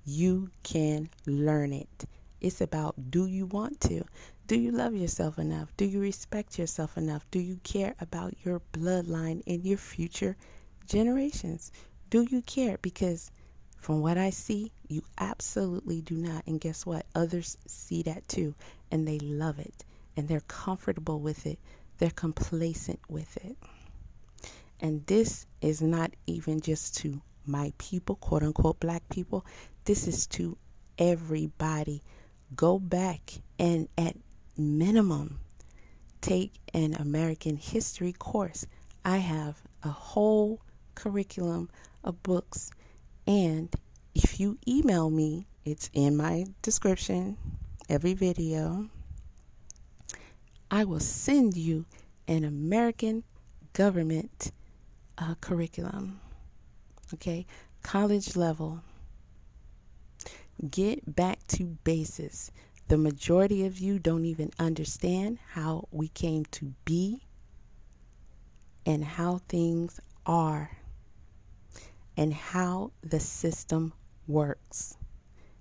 You can learn it. It's about, do you want to? Do you love yourself enough? Do you respect yourself enough? Do you care about your bloodline and your future generations? Do you care? Because from what I see, you absolutely do not. And guess what? Others see that too. And they love it. And they're comfortable with it. They're complacent with it. And this is not even just to my people, quote unquote, black people. This is to everybody. Go back and at minimum take an American history course. I have a whole curriculum of books, and if you email me, it's in my description, every video, I will send you an American government curriculum. Okay, college level. Get back to basis. The majority of you don't even understand how we came to be and how things are and how the system works.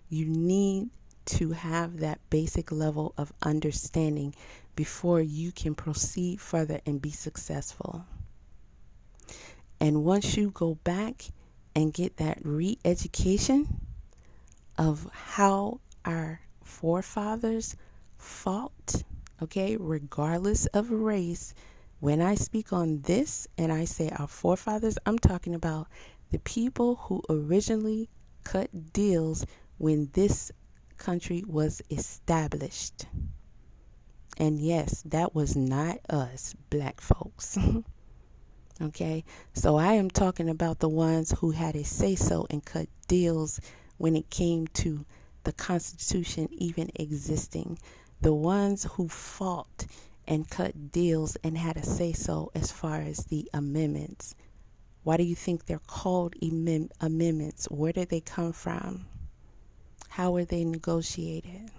You need to have that basic level of understanding before you can proceed further and be successful. And once you go back and get that re-education of how our forefathers fought, okay, regardless of race. When I speak on this and I say our forefathers, I'm talking about the people who originally cut deals when this country was established. And yes, that was not us black folks. Okay, so I am talking about the ones who had a say-so and cut deals when it came to the Constitution even existing. The ones who fought and cut deals and had a say-so as far as the amendments. Why do you think they're called amendments? Where did they come from? How were they negotiated?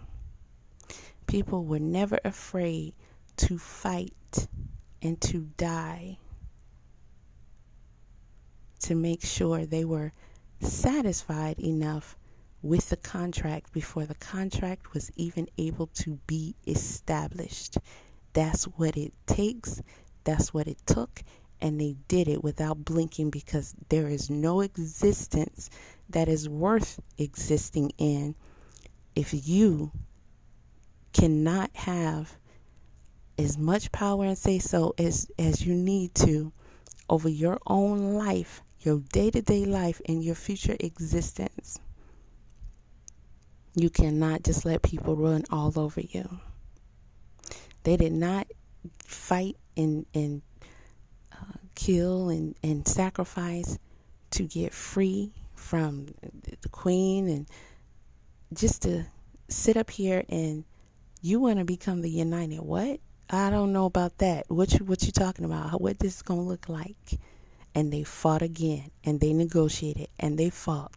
People were never afraid to fight and to die to make sure they were satisfied enough with the contract before the contract was even able to be established. That's what it takes. That's what it took. And they did it without blinking, because there is no existence that is worth existing in if you cannot have as much power and say so as you need to over your own life, your day-to-day life, and your future existence. You cannot just let people run all over you. They did not fight and kill and sacrifice to get free from the queen, and just to sit up here and you want to become the united. What? I don't know about that. What you talking about? What this is going to look like? And they fought again, and they negotiated, and they fought,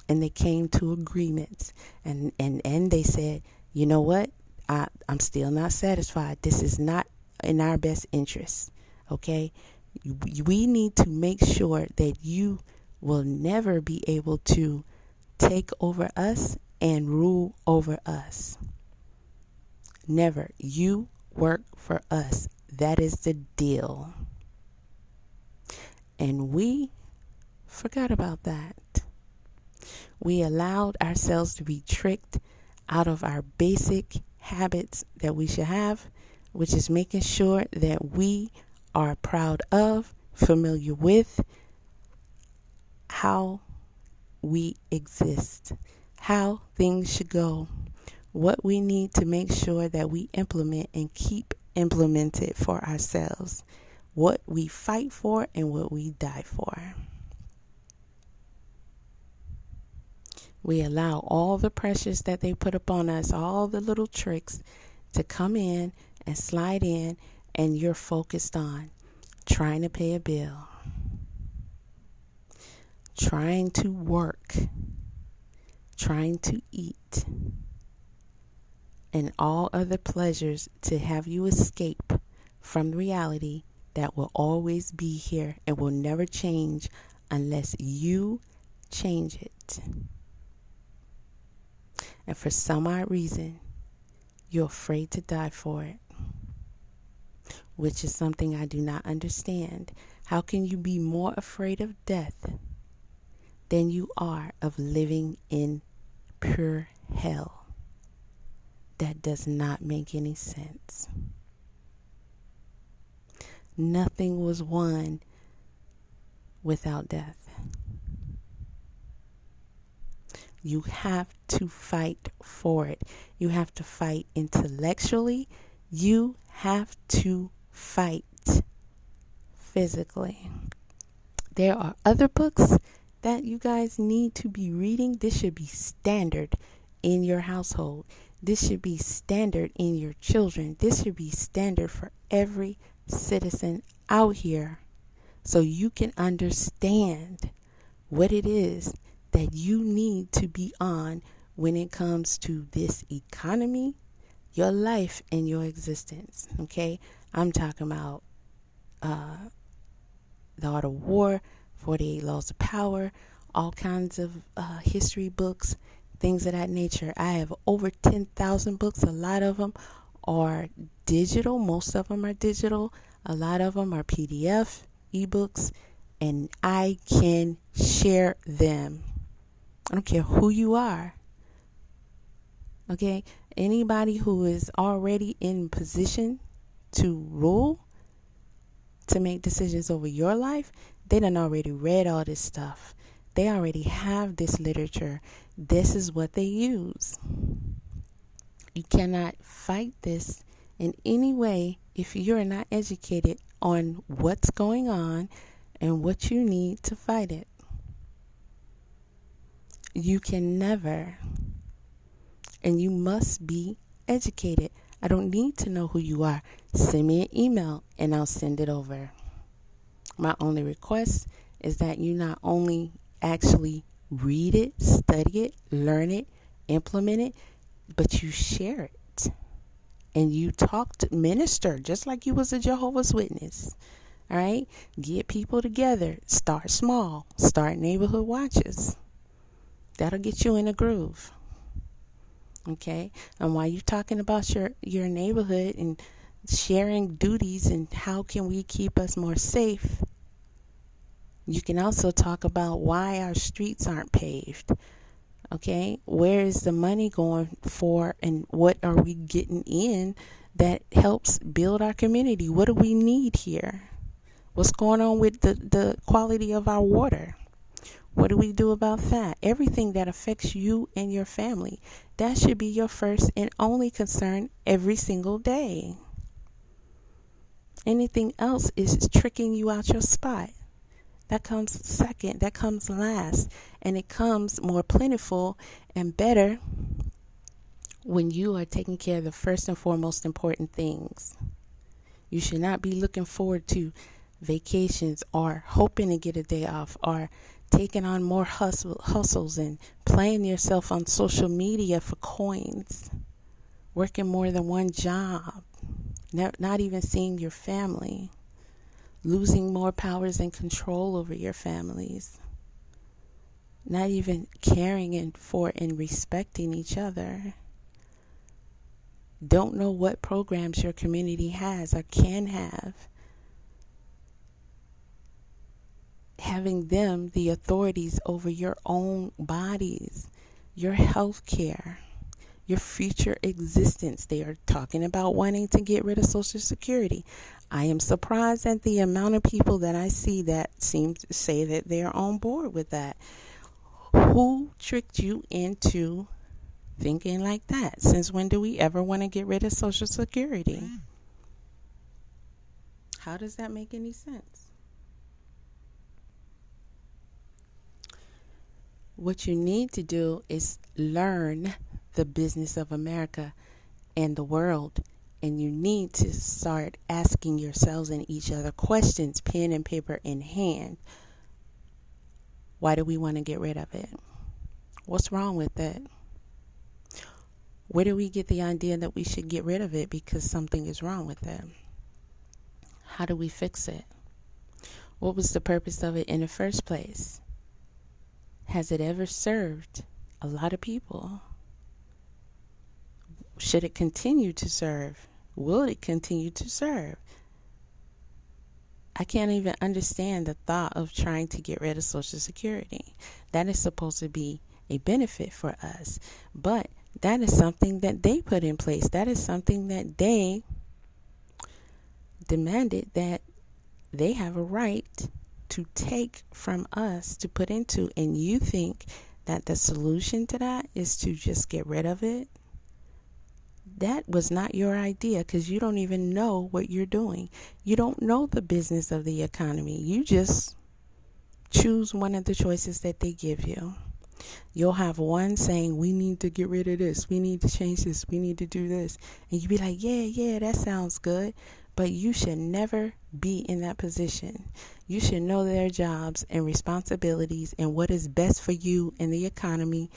and they came to agreements, and they said, you know what? I'm still not satisfied. This is not in our best interest. Okay? We need to make sure that you will never be able to take over us and rule over us. Never. You work for us. That is the deal. And we forgot about that. We allowed ourselves to be tricked out of our basic habits that we should have, which is making sure that we are proud of, familiar with how we exist, how things should go, what we need to make sure that we implement and keep implemented for ourselves, what we fight for and what we die for. We allow all the pressures that they put upon us, all the little tricks to come in and slide in, and you're focused on trying to pay a bill, trying to work, trying to eat, and all other pleasures to have you escape from reality that will always be here and will never change unless you change it. And for some odd reason, you're afraid to die for it, which is something I do not understand. How can you be more afraid of death than you are of living in pure hell? That does not make any sense. Nothing was won without death. You have to fight for it. You have to fight intellectually. You have to fight physically. There are other books that you guys need to be reading. This should be standard in your household. This should be standard in your children. This should be standard for every citizen out here, so you can understand what it is that you need to be on when it comes to this economy, your life, and your existence. Okay, I'm talking about The Art of War, 48 Laws of Power, all kinds of history books, things of that nature. I have over 10,000 books. A lot of them are digital. Most of them are digital. A lot of them are PDF, ebooks, and I can share them. I don't care who you are. Okay? Anybody who is already in position to rule, to make decisions over your life, they done already read all this stuff. They already have this literature. This is what they use. You cannot fight this in any way if you're not educated on what's going on and what you need to fight it. You can never, and you must be educated. I don't need to know who you are. Send me an email and I'll send it over. My only request is that you not only actually read it, study it, learn it, implement it, but you share it. And you talk to minister just like you was a Jehovah's Witness. All right? Get people together. Start small. Start neighborhood watches. That'll get you in a groove. Okay? And while you're talking about your neighborhood and sharing duties and how can we keep us more safe, you can also talk about why our streets aren't paved. Okay? Where is the money going for, and what are we getting in that helps build our community? What do we need here? What's going on with the quality of our water? What do we do about that? Everything that affects you and your family, that should be your first and only concern every single day. Anything else is tricking you out your spot. That comes second, that comes last, and it comes more plentiful and better when you are taking care of the first and foremost important things. You should not be looking forward to vacations or hoping to get a day off or taking on more hustles and playing yourself on social media for coins, working more than one job, not even seeing your family, losing more powers and control over your families, not even caring for and respecting each other. Don't know what programs your community has or can have. Having them the authorities over your own bodies, your health care, your future existence. They are talking about wanting to get rid of Social Security. I am surprised at the amount of people that I see that seem to say that they're on board with that. Who tricked you into thinking like that? Since when do we ever want to get rid of Social Security? How does that make any sense? What you need to do is learn the business of America and the world. And you need to start asking yourselves and each other questions, pen and paper in hand. Why do we want to get rid of it? What's wrong with it? Where do we get the idea that we should get rid of it because something is wrong with it? How do we fix it? What was the purpose of it in the first place? Has it ever served a lot of people? Should it continue to serve? Will it continue to serve? I can't even understand the thought of trying to get rid of Social Security. That is supposed to be a benefit for us. But that is something that they put in place. That is something that they demanded that they have a right to take from us to put into. And you think that the solution to that is to just get rid of it? That was not your idea, because you don't even know what you're doing. You don't know the business of the economy. You just choose one of the choices that they give you. You'll have one saying, we need to get rid of this. We need to change this. We need to do this. And you be like, yeah, that sounds good. But you should never be in that position. You should know their jobs and responsibilities and what is best for you and the economy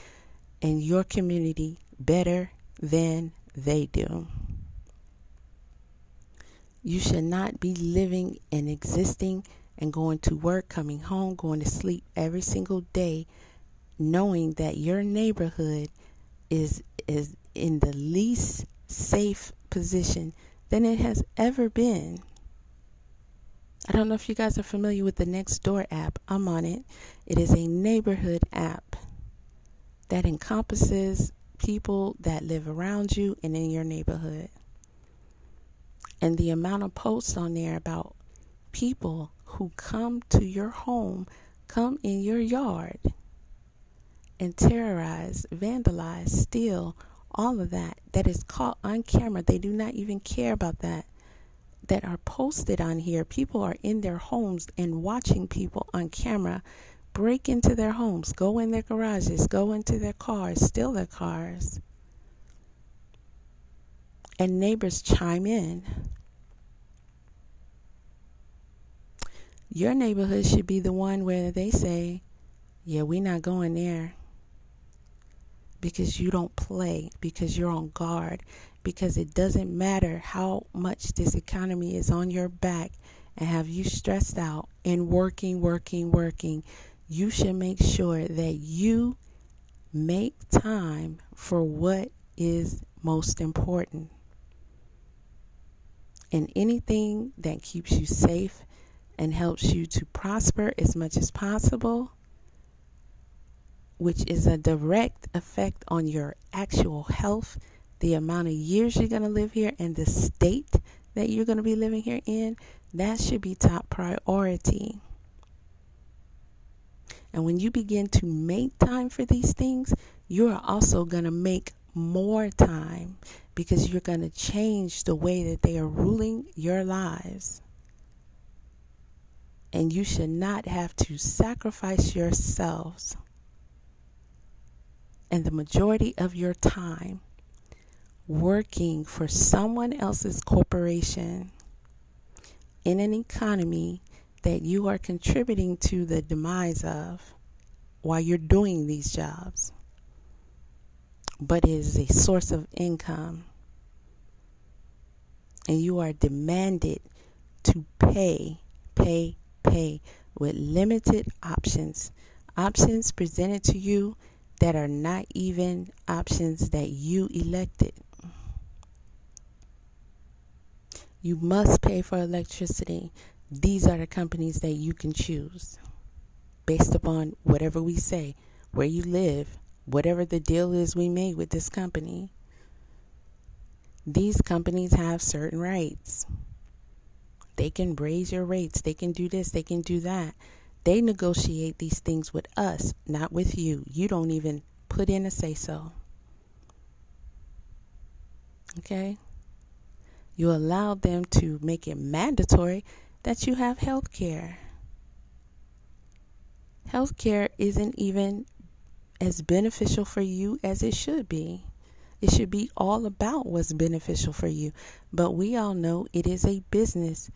and your community better than they do. You should not be living and existing and going to work, coming home, going to sleep every single day, knowing that your neighborhood is in the least safe position than it has ever been. I don't know if you guys are familiar with the Nextdoor app. I'm on it. It is a neighborhood app that encompasses people that live around you and in your neighborhood. And the amount of posts on there about people who come to your home, come in your yard, and terrorize, vandalize, steal, all of that is caught on camera. They do not even care about that are posted on here. People are in their homes and watching people on camera break into their homes, go in their garages, go into their cars, steal their cars. And neighbors chime in. Your neighborhood should be the one where they say, yeah, we're not going there. Because you don't play, because you're on guard, because it doesn't matter how much this economy is on your back and have you stressed out and working. You should make sure that you make time for what is most important. And anything that keeps you safe and helps you to prosper as much as possible, which is a direct effect on your actual health, the amount of years you're going to live here, and the state that you're going to be living here in, that should be top priority. And when you begin to make time for these things, you are also going to make more time, because you're going to change the way that they are ruling your lives. And you should not have to sacrifice yourselves and the majority of your time working for someone else's corporation in an economy that you are contributing to the demise of while you're doing these jobs. But it is a source of income. And you are demanded to pay with limited options. Options presented to you that are not even options that you elected. You must pay for electricity. These are the companies that you can choose based upon whatever we say, where you live, whatever the deal is we made with this company. These companies have certain rights. They can raise your rates. They can do this. They can do that. They negotiate these things with us, not with you. You don't even put in a say-so. Okay? You allow them to make it mandatory that you have health care. Health care isn't even as beneficial for you as it should be. It should be all about what's beneficial for you. But we all know it is a business,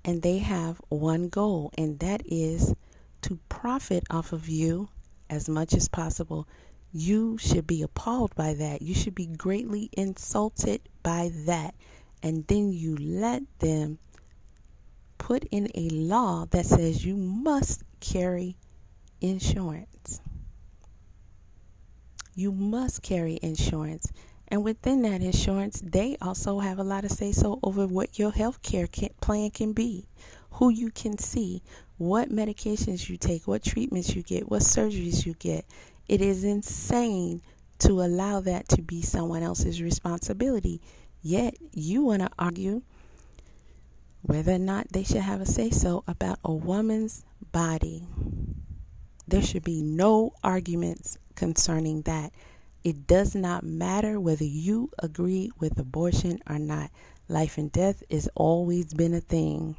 and they have one goal, and that is to profit off of you as much as possible. You should be appalled by that. You should be greatly insulted by that. And then you let them put in a law that says you must carry insurance. You must carry insurance. And within that insurance, they also have a lot of say-so over what your health care plan can be, who you can see, what medications you take, what treatments you get, what surgeries you get. It is insane to allow that to be someone else's responsibility. Yet you want to argue whether or not they should have a say-so about a woman's body. There should be no arguments concerning that. It does not matter whether you agree with abortion or not. Life and death has always been a thing.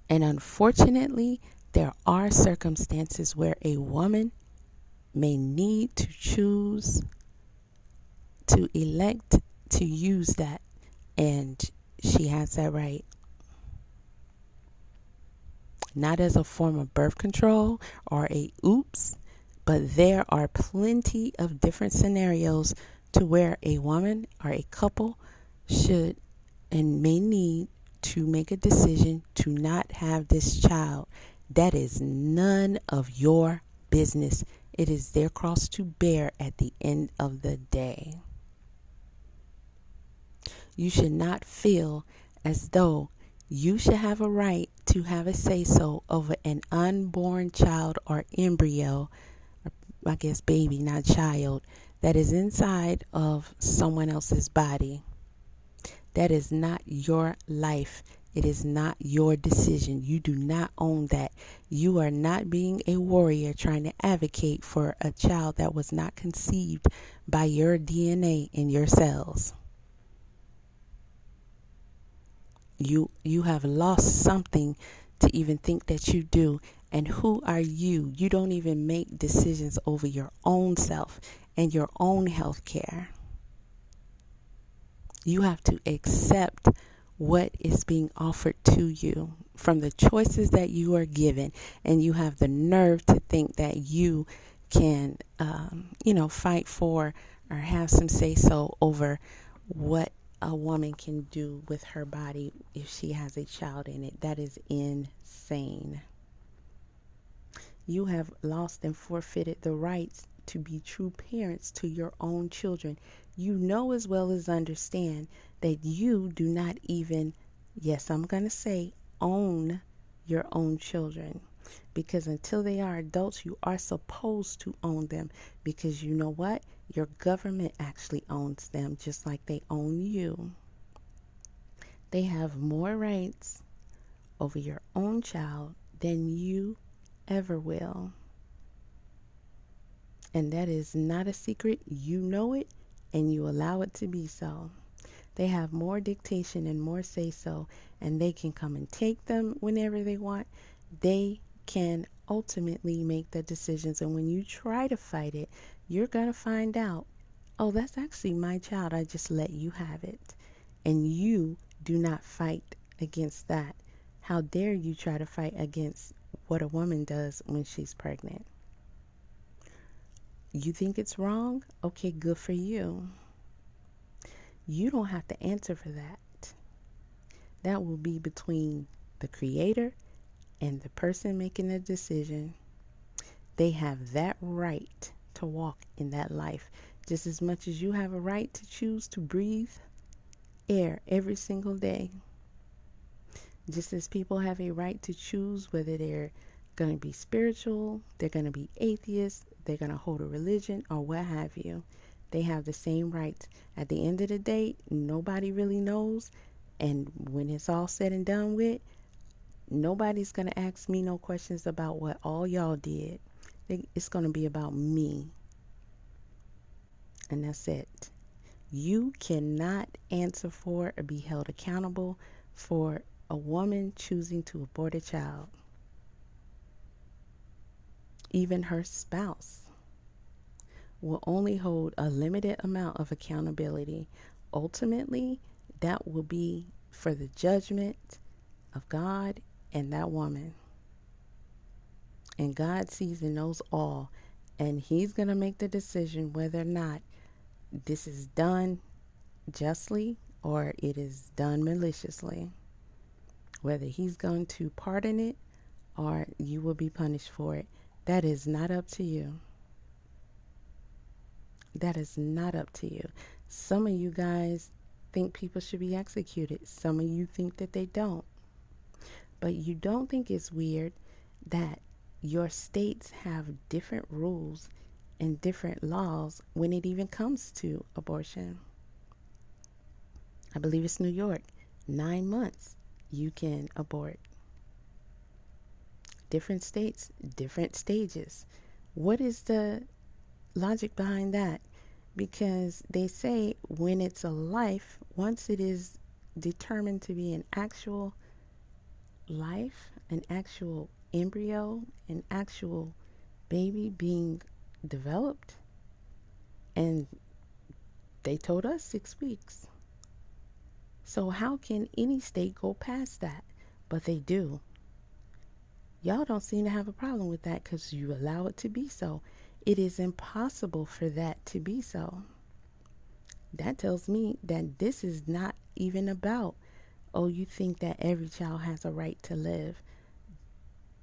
And unfortunately, there are circumstances where a woman may need to choose to elect to use that, and she has that right. Not as a form of birth control or a oops, but there are plenty of different scenarios to where a woman or a couple should and may need to make a decision to not have this child. That is none of your business. It is their cross to bear at the end of the day. You should not feel as though you should have a right to have a say-so over an unborn child or embryo, I guess baby, not child, that is inside of someone else's body. That is not your life. It is not your decision. You do not own that. You are not being a warrior trying to advocate for a child that was not conceived by your DNA in your cells. You have lost something to even think that you do. And who are you? You don't even make decisions over your own self and your own health care. You have to accept what is being offered to you from the choices that you are given. And you have the nerve to think that you can, fight for or have some say-so over what a woman can do with her body if she has a child in it. That is insane. You have lost and forfeited the rights to be true parents to your own children. You know as well as understand that you do not even, yes, I'm going to say, own your own children. Because until they are adults, you are supposed to own them. Because you know what? Your government actually owns them just like they own you. They have more rights over your own child than you ever will. And that is not a secret. You know it, and you allow it to be so. They have more dictation and more say-so, and they can come and take them whenever they want. They can ultimately make the decisions. And when you try to fight it, you're going to find out, oh, that's actually my child. I just let you have it. And you do not fight against that. How dare you try to fight against what a woman does when she's pregnant? You think it's wrong? Okay, good for you. You don't have to answer for that. That will be between the creator and the person making the decision. They have that right to walk in that life just as much as you have a right to choose to breathe air every single day. Just as people have a right to choose whether they're going to be spiritual, they're going to be atheists, they're going to hold a religion, or what have you. They have the same rights. At the end of the day, nobody really knows. And when it's all said and done with, nobody's going to ask me no questions about what all y'all did. It's going to be about me. And that's it. You cannot answer for or be held accountable for a woman choosing to abort a child. even her spouse, will only hold a limited amount of accountability. Ultimately, that will be for the judgment of God and that woman. And God sees and knows all. And he's going to make the decision whether or not this is done justly or it is done maliciously. Whether he's going to pardon it or you will be punished for it. That is not up to you. That is not up to you. Some of you guys think people should be executed. Some of you think that they don't. But you don't think it's weird that your states have different rules and different laws when it even comes to abortion. I believe it's New York. 9 months you can abort. Different states, different stages. What is the logic behind that? Because they say when it's a life, once it is determined to be an actual life, an actual embryo, an actual baby being developed, and they told us 6 weeks. So how can any state go past that? But they do. Y'all don't seem to have a problem with that because you allow it to be so. It is impossible for that to be so. That tells me that this is not even about, oh, you think that every child has a right to live.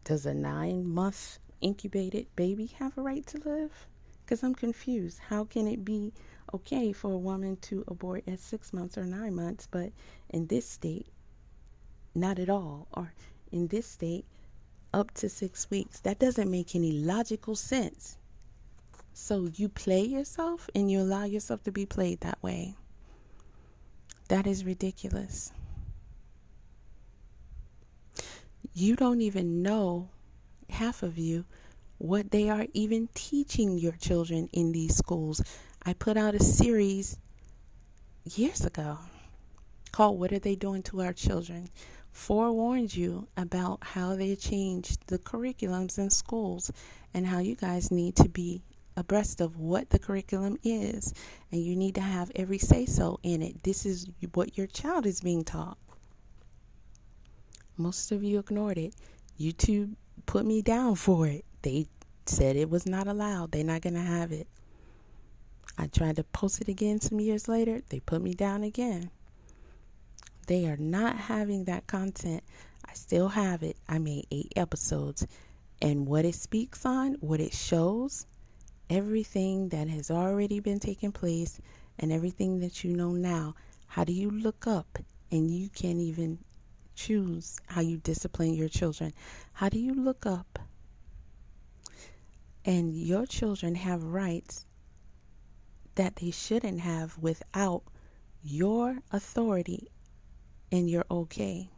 Does a 9-month incubated baby have a right to live? Because I'm confused. How can it be okay for a woman to abort at 6 months or 9 months, but in this state, not at all? Or in this state, up to 6 weeks? That doesn't make any logical sense. So you play yourself and you allow yourself to be played that way. That is ridiculous. You don't even know, half of you, what they are even teaching your children in these schools. I put out a series years ago called What Are They Doing to Our Children? Forewarned you about how they changed the curriculums in schools and how you guys need to be abreast of what the curriculum is, and you need to have every say-so in it. This is what your child is being taught. Most of you ignored it. YouTube put me down for it. They said it was not allowed. They're not going to have it. I tried to post it again some years later. They put me down again. They are not having that content. I still have it. I made 8 episodes. And what it speaks on, what it shows, everything that has already been taking place and everything that you know now. How do you look up and you can't even choose how you discipline your children? How do you look up and your children have rights that they shouldn't have without your authority and your okay?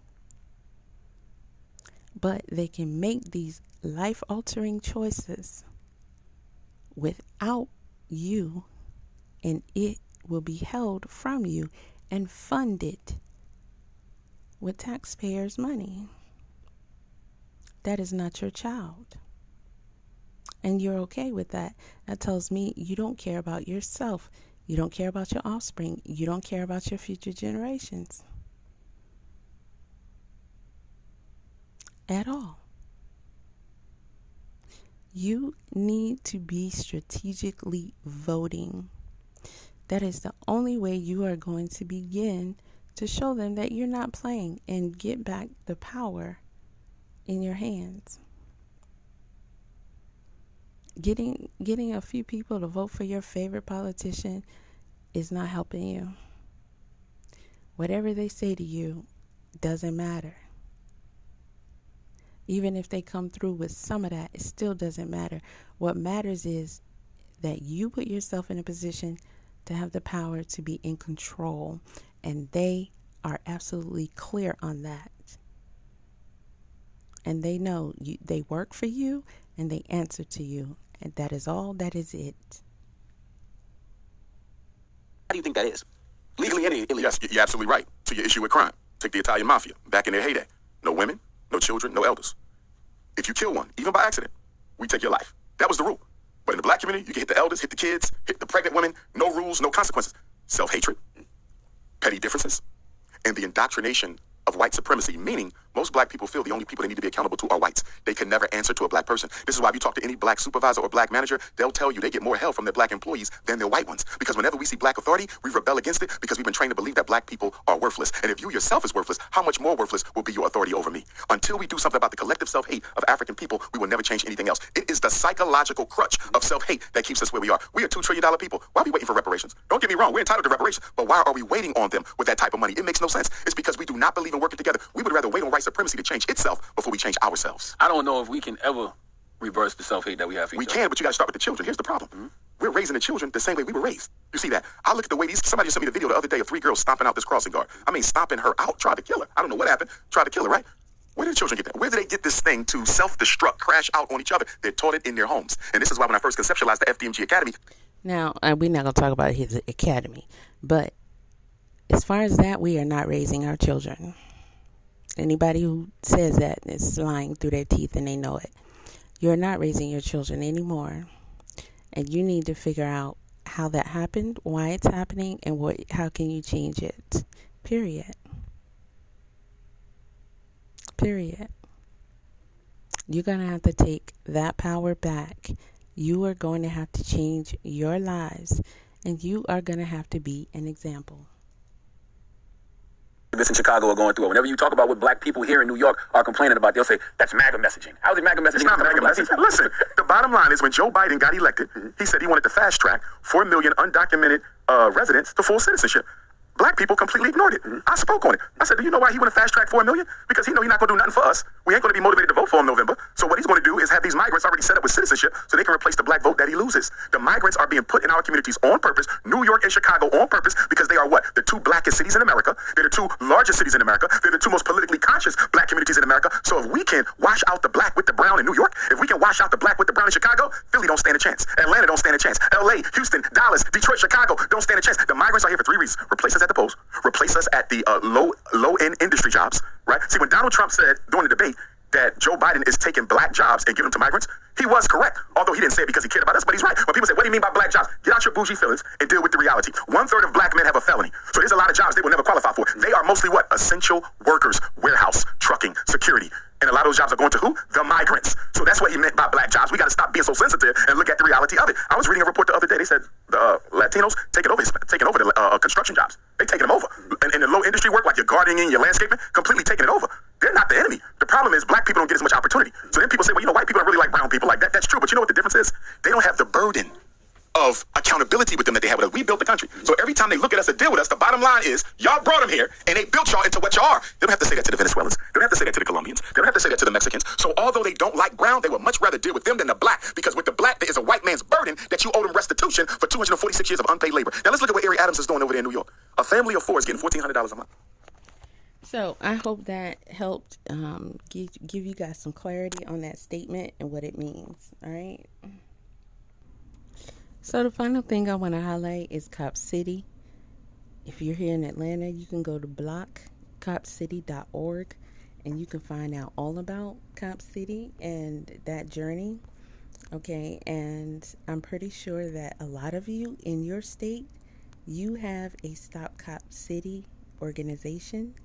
But they can make these life-altering choices without you, and it will be held from you and funded with taxpayers' money. That is not your child. And you're okay with that. That tells me you don't care about yourself. You don't care about your offspring. You don't care about your future generations. At all. You need to be strategically voting. That is the only way you are going to begin to show them that you're not playing and get back the power in your hands. Getting a few people to vote for your favorite politician is not helping you. Whatever they say to you doesn't matter. Even if they come through with some of that, it still doesn't matter. What matters is that you put yourself in a position to have the power to be in control. And they are absolutely clear on that. And they know they work for you and they answer to you. And that is all. That is it. How do you think that is? Legally and illegally. Yes, you're absolutely right. To your issue with crime. Take the Italian mafia. Back in their heyday. No women, no children, no elders. If you kill one, even by accident, we take your life. That was the rule. But in the black community, you can hit the elders, hit the kids, hit the pregnant women, no rules, no consequences. Self-hatred, petty differences, and the indoctrination of white supremacy, meaning most black people feel the only people they need to be accountable to are whites. They can never answer to a black person. This is why if you talk to any black supervisor or black manager, they'll tell you they get more hell from their black employees than their white ones. Because whenever we see black authority, we rebel against it because we've been trained to believe that black people are worthless. And if you yourself is worthless, how much more worthless will be your authority over me? Until we do something about the collective self-hate of African people, we will never change anything else. It is the psychological crutch of self-hate that keeps us where we are. We are $2 trillion people. Why are we waiting for reparations? Don't get me wrong, we're entitled to reparations, but why are we waiting on them with that type of money? It makes no sense. It's because we do not believe in working together. We would rather wait on white supremacy to change itself before we change ourselves. I don't know if we can ever reverse the self-hate that we have for each other. We can, but you got to start with the children. Here's the problem. We're raising the children the same way we were raised. You see that? I look at the way somebody just sent me the video the other day of 3 girls stomping out this crossing guard. I mean, stomping her out, tried to kill her. I don't know what happened. Tried to kill her, right? Where did the children get that? Where did they get this thing to self-destruct, crash out on each other? They're taught it in their homes. And this is why when I first conceptualized the FDMG Academy. Now, we're not going to talk about his academy, but as far as that, we are not raising our children. Anybody who says that is lying through their teeth and they know it. You're not raising your children anymore. And you need to figure out how that happened, why it's happening, and how can you change it. Period. You're going to have to take that power back. You are going to have to change your lives. And you are going to have to be an example. This in Chicago are going through it. Whenever you talk about what black people here in New York are complaining about, they'll say, that's MAGA messaging. How is it MAGA messaging? It's not MAGA messaging. Listen, the bottom line is when Joe Biden got elected, he said he wanted to fast track 4 million undocumented residents to full citizenship. Black people completely ignored it. I spoke on it. I said, do you know why he want to fast track 4 million? Because he know he's not going to do nothing for us. We ain't going to be motivated to vote for him in November. So what he's going to do is have these migrants already set up with citizenship so they can replace the black vote that he loses. The migrants are being put in our communities on purpose, New York and Chicago on purpose, because they are what? The 2 blackest cities in America. They're the 2 largest cities in America. They're the 2 most politically conscious black communities in America. So if we can wash out the black with the brown in New York, if we can wash out the black with the brown in Chicago, Philly don't stand a chance. Atlanta don't stand a chance. LA, Houston, Dallas, Detroit, Chicago don't stand a chance. The migrants are here for 3 reasons. Replace us at the polls. Replace us at the low-end industry jobs, right? See, when Donald Trump said during the debate that Joe Biden is taking black jobs and giving them to migrants, he was correct. Although he didn't say it because he cared about us, but he's right. When people say, what do you mean by black jobs? Get out your bougie feelings and deal with the reality. 1/3 of black men have a felony. So there's a lot of jobs they will never qualify for. They are mostly what? Essential workers, warehouse, trucking, security. And a lot of those jobs are going to who? The migrants. So that's what he meant by black jobs. We got to stop being so sensitive and look at the reality of it. I was reading a report the other day. They said the Latinos taking over the construction jobs. They taking them over. And in the low industry work, like your gardening, your landscaping, completely taking it over. They're not the enemy. The problem is black people don't get as much opportunity. So then people say, well, you know, white people don't really like brown people like that. That's true. But you know what the difference is? They don't have the burden of accountability with them that they have with us. We built the country. So every time they look at us and deal with us, the bottom line is y'all brought them here and they built y'all into what y'all are. They don't have to say that to the Venezuelans. They don't have to say that to the Colombians. They don't have to say that to the Mexicans. So although they don't like brown, they would much rather deal with them than the black, because with the black, there is a white man's burden that you owe them restitution for 246 years of unpaid labor. Now let's look at what Eric Adams is doing over there in New York. A family of 4 is getting $1,400 a month. So I hope that helped give you guys some clarity on that statement and what it means. All right. So the final thing I want to highlight is Cop City. If you're here in Atlanta, you can go to blockcopcity.org and you can find out all about Cop City and that journey. Okay, and I'm pretty sure that a lot of you in your state, you have a Stop Cop City organization,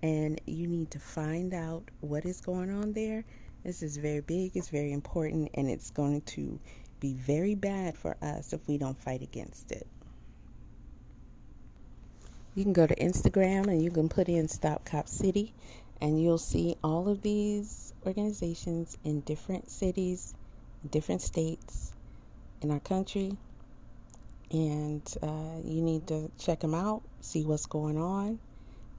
and you need to find out what is going on there. This is very big, it's very important, and it's going to be very bad for us if we don't fight against it. You can go to Instagram and you can put in Stop Cop City, and you'll see all of these organizations in different cities, different states in our country, and you need to check them out, see what's going on,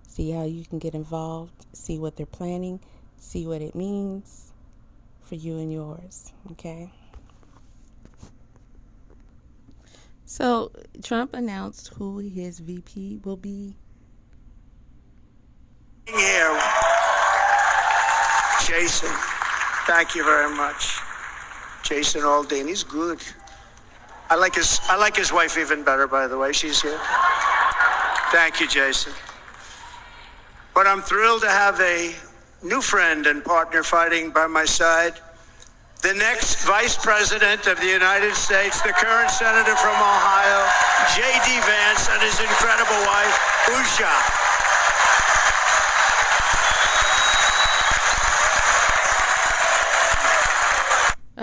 see how you can get involved, see what they're planning, see what it means for you and yours. Okay. So Trump announced who his VP will be. Here, Jason, thank you very much. Jason Aldean, he's good. I like his wife even better, by the way. She's here. Thank you, Jason. But I'm thrilled to have a new friend and partner fighting by my side, The next Vice President of the United States, the current Senator from Ohio, J.D. Vance, and his incredible wife, Usha.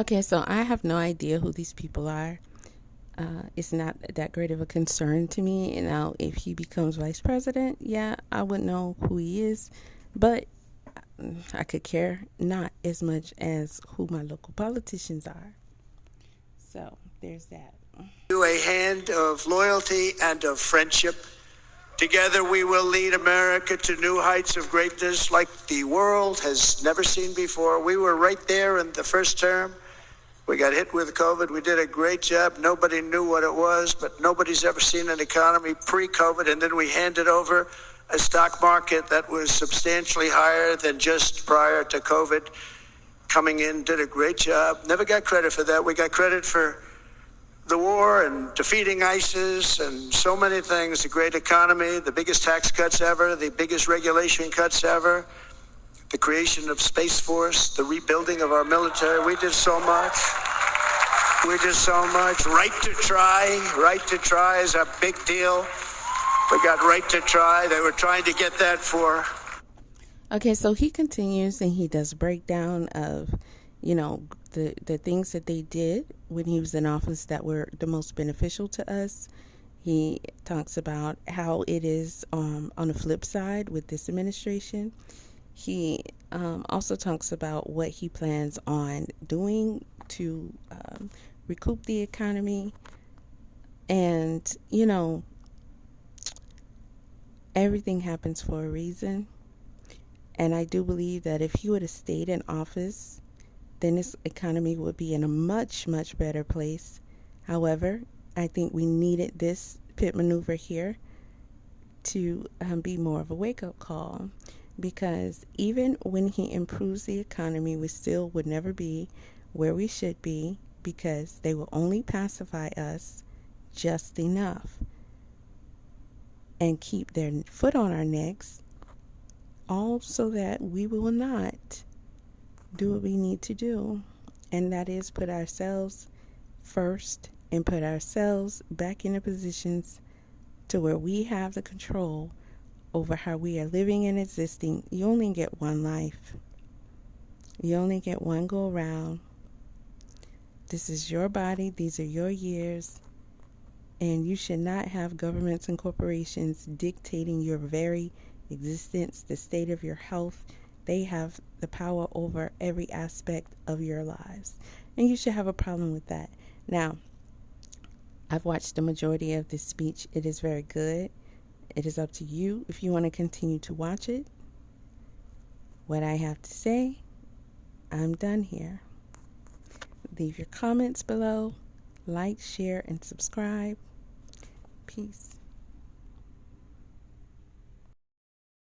Okay, so I have no idea who these people are. It's not that great of a concern to me. And now, if he becomes vice president, yeah, I would know who he is. But I could care not as much as who my local politicians are. So there's that. To a hand of loyalty and of friendship. Together we will lead America to new heights of greatness like the world has never seen before. We were right there in the first term. We got hit with COVID. We did a great job. Nobody knew what it was, but nobody's ever seen an economy pre-COVID. And then we handed over a stock market that was substantially higher than just prior to COVID. Coming in, did a great job. Never got credit for that. We got credit for the war and defeating ISIS and so many things. A great economy, the biggest tax cuts ever, the biggest regulation cuts ever, the creation of Space Force, the rebuilding of our military. We did so much. We did so much. Right to try. Right to try is a big deal. We got right to try. They were trying to get that for. Okay, so he continues and he does breakdown of, the things that they did when he was in office that were the most beneficial to us. He talks about how it is on the flip side with this administration. He also talks about what he plans on doing to recoup the economy. And, everything happens for a reason. And I do believe that if he would have stayed in office, then this economy would be in a much, much better place. However, I think we needed this pit maneuver here to be more of a wake-up call. Because even when he improves the economy, we still would never be where we should be, because they will only pacify us just enough and keep their foot on our necks, all so that we will not do what we need to do, and that is put ourselves first and put ourselves back in the positions to where we have the control over how we are living and existing. You only get one life. You only get one go around. This is your body. These are your years. And you should not have governments and corporations dictating your very existence, the state of your health. They have the power over every aspect of your lives. And you should have a problem with that. Now, I've watched the majority of this speech. It is very good. It is up to you if you want to continue to watch it. What I have to say, I'm done here. Leave your comments below. Like, share, and subscribe. Peace.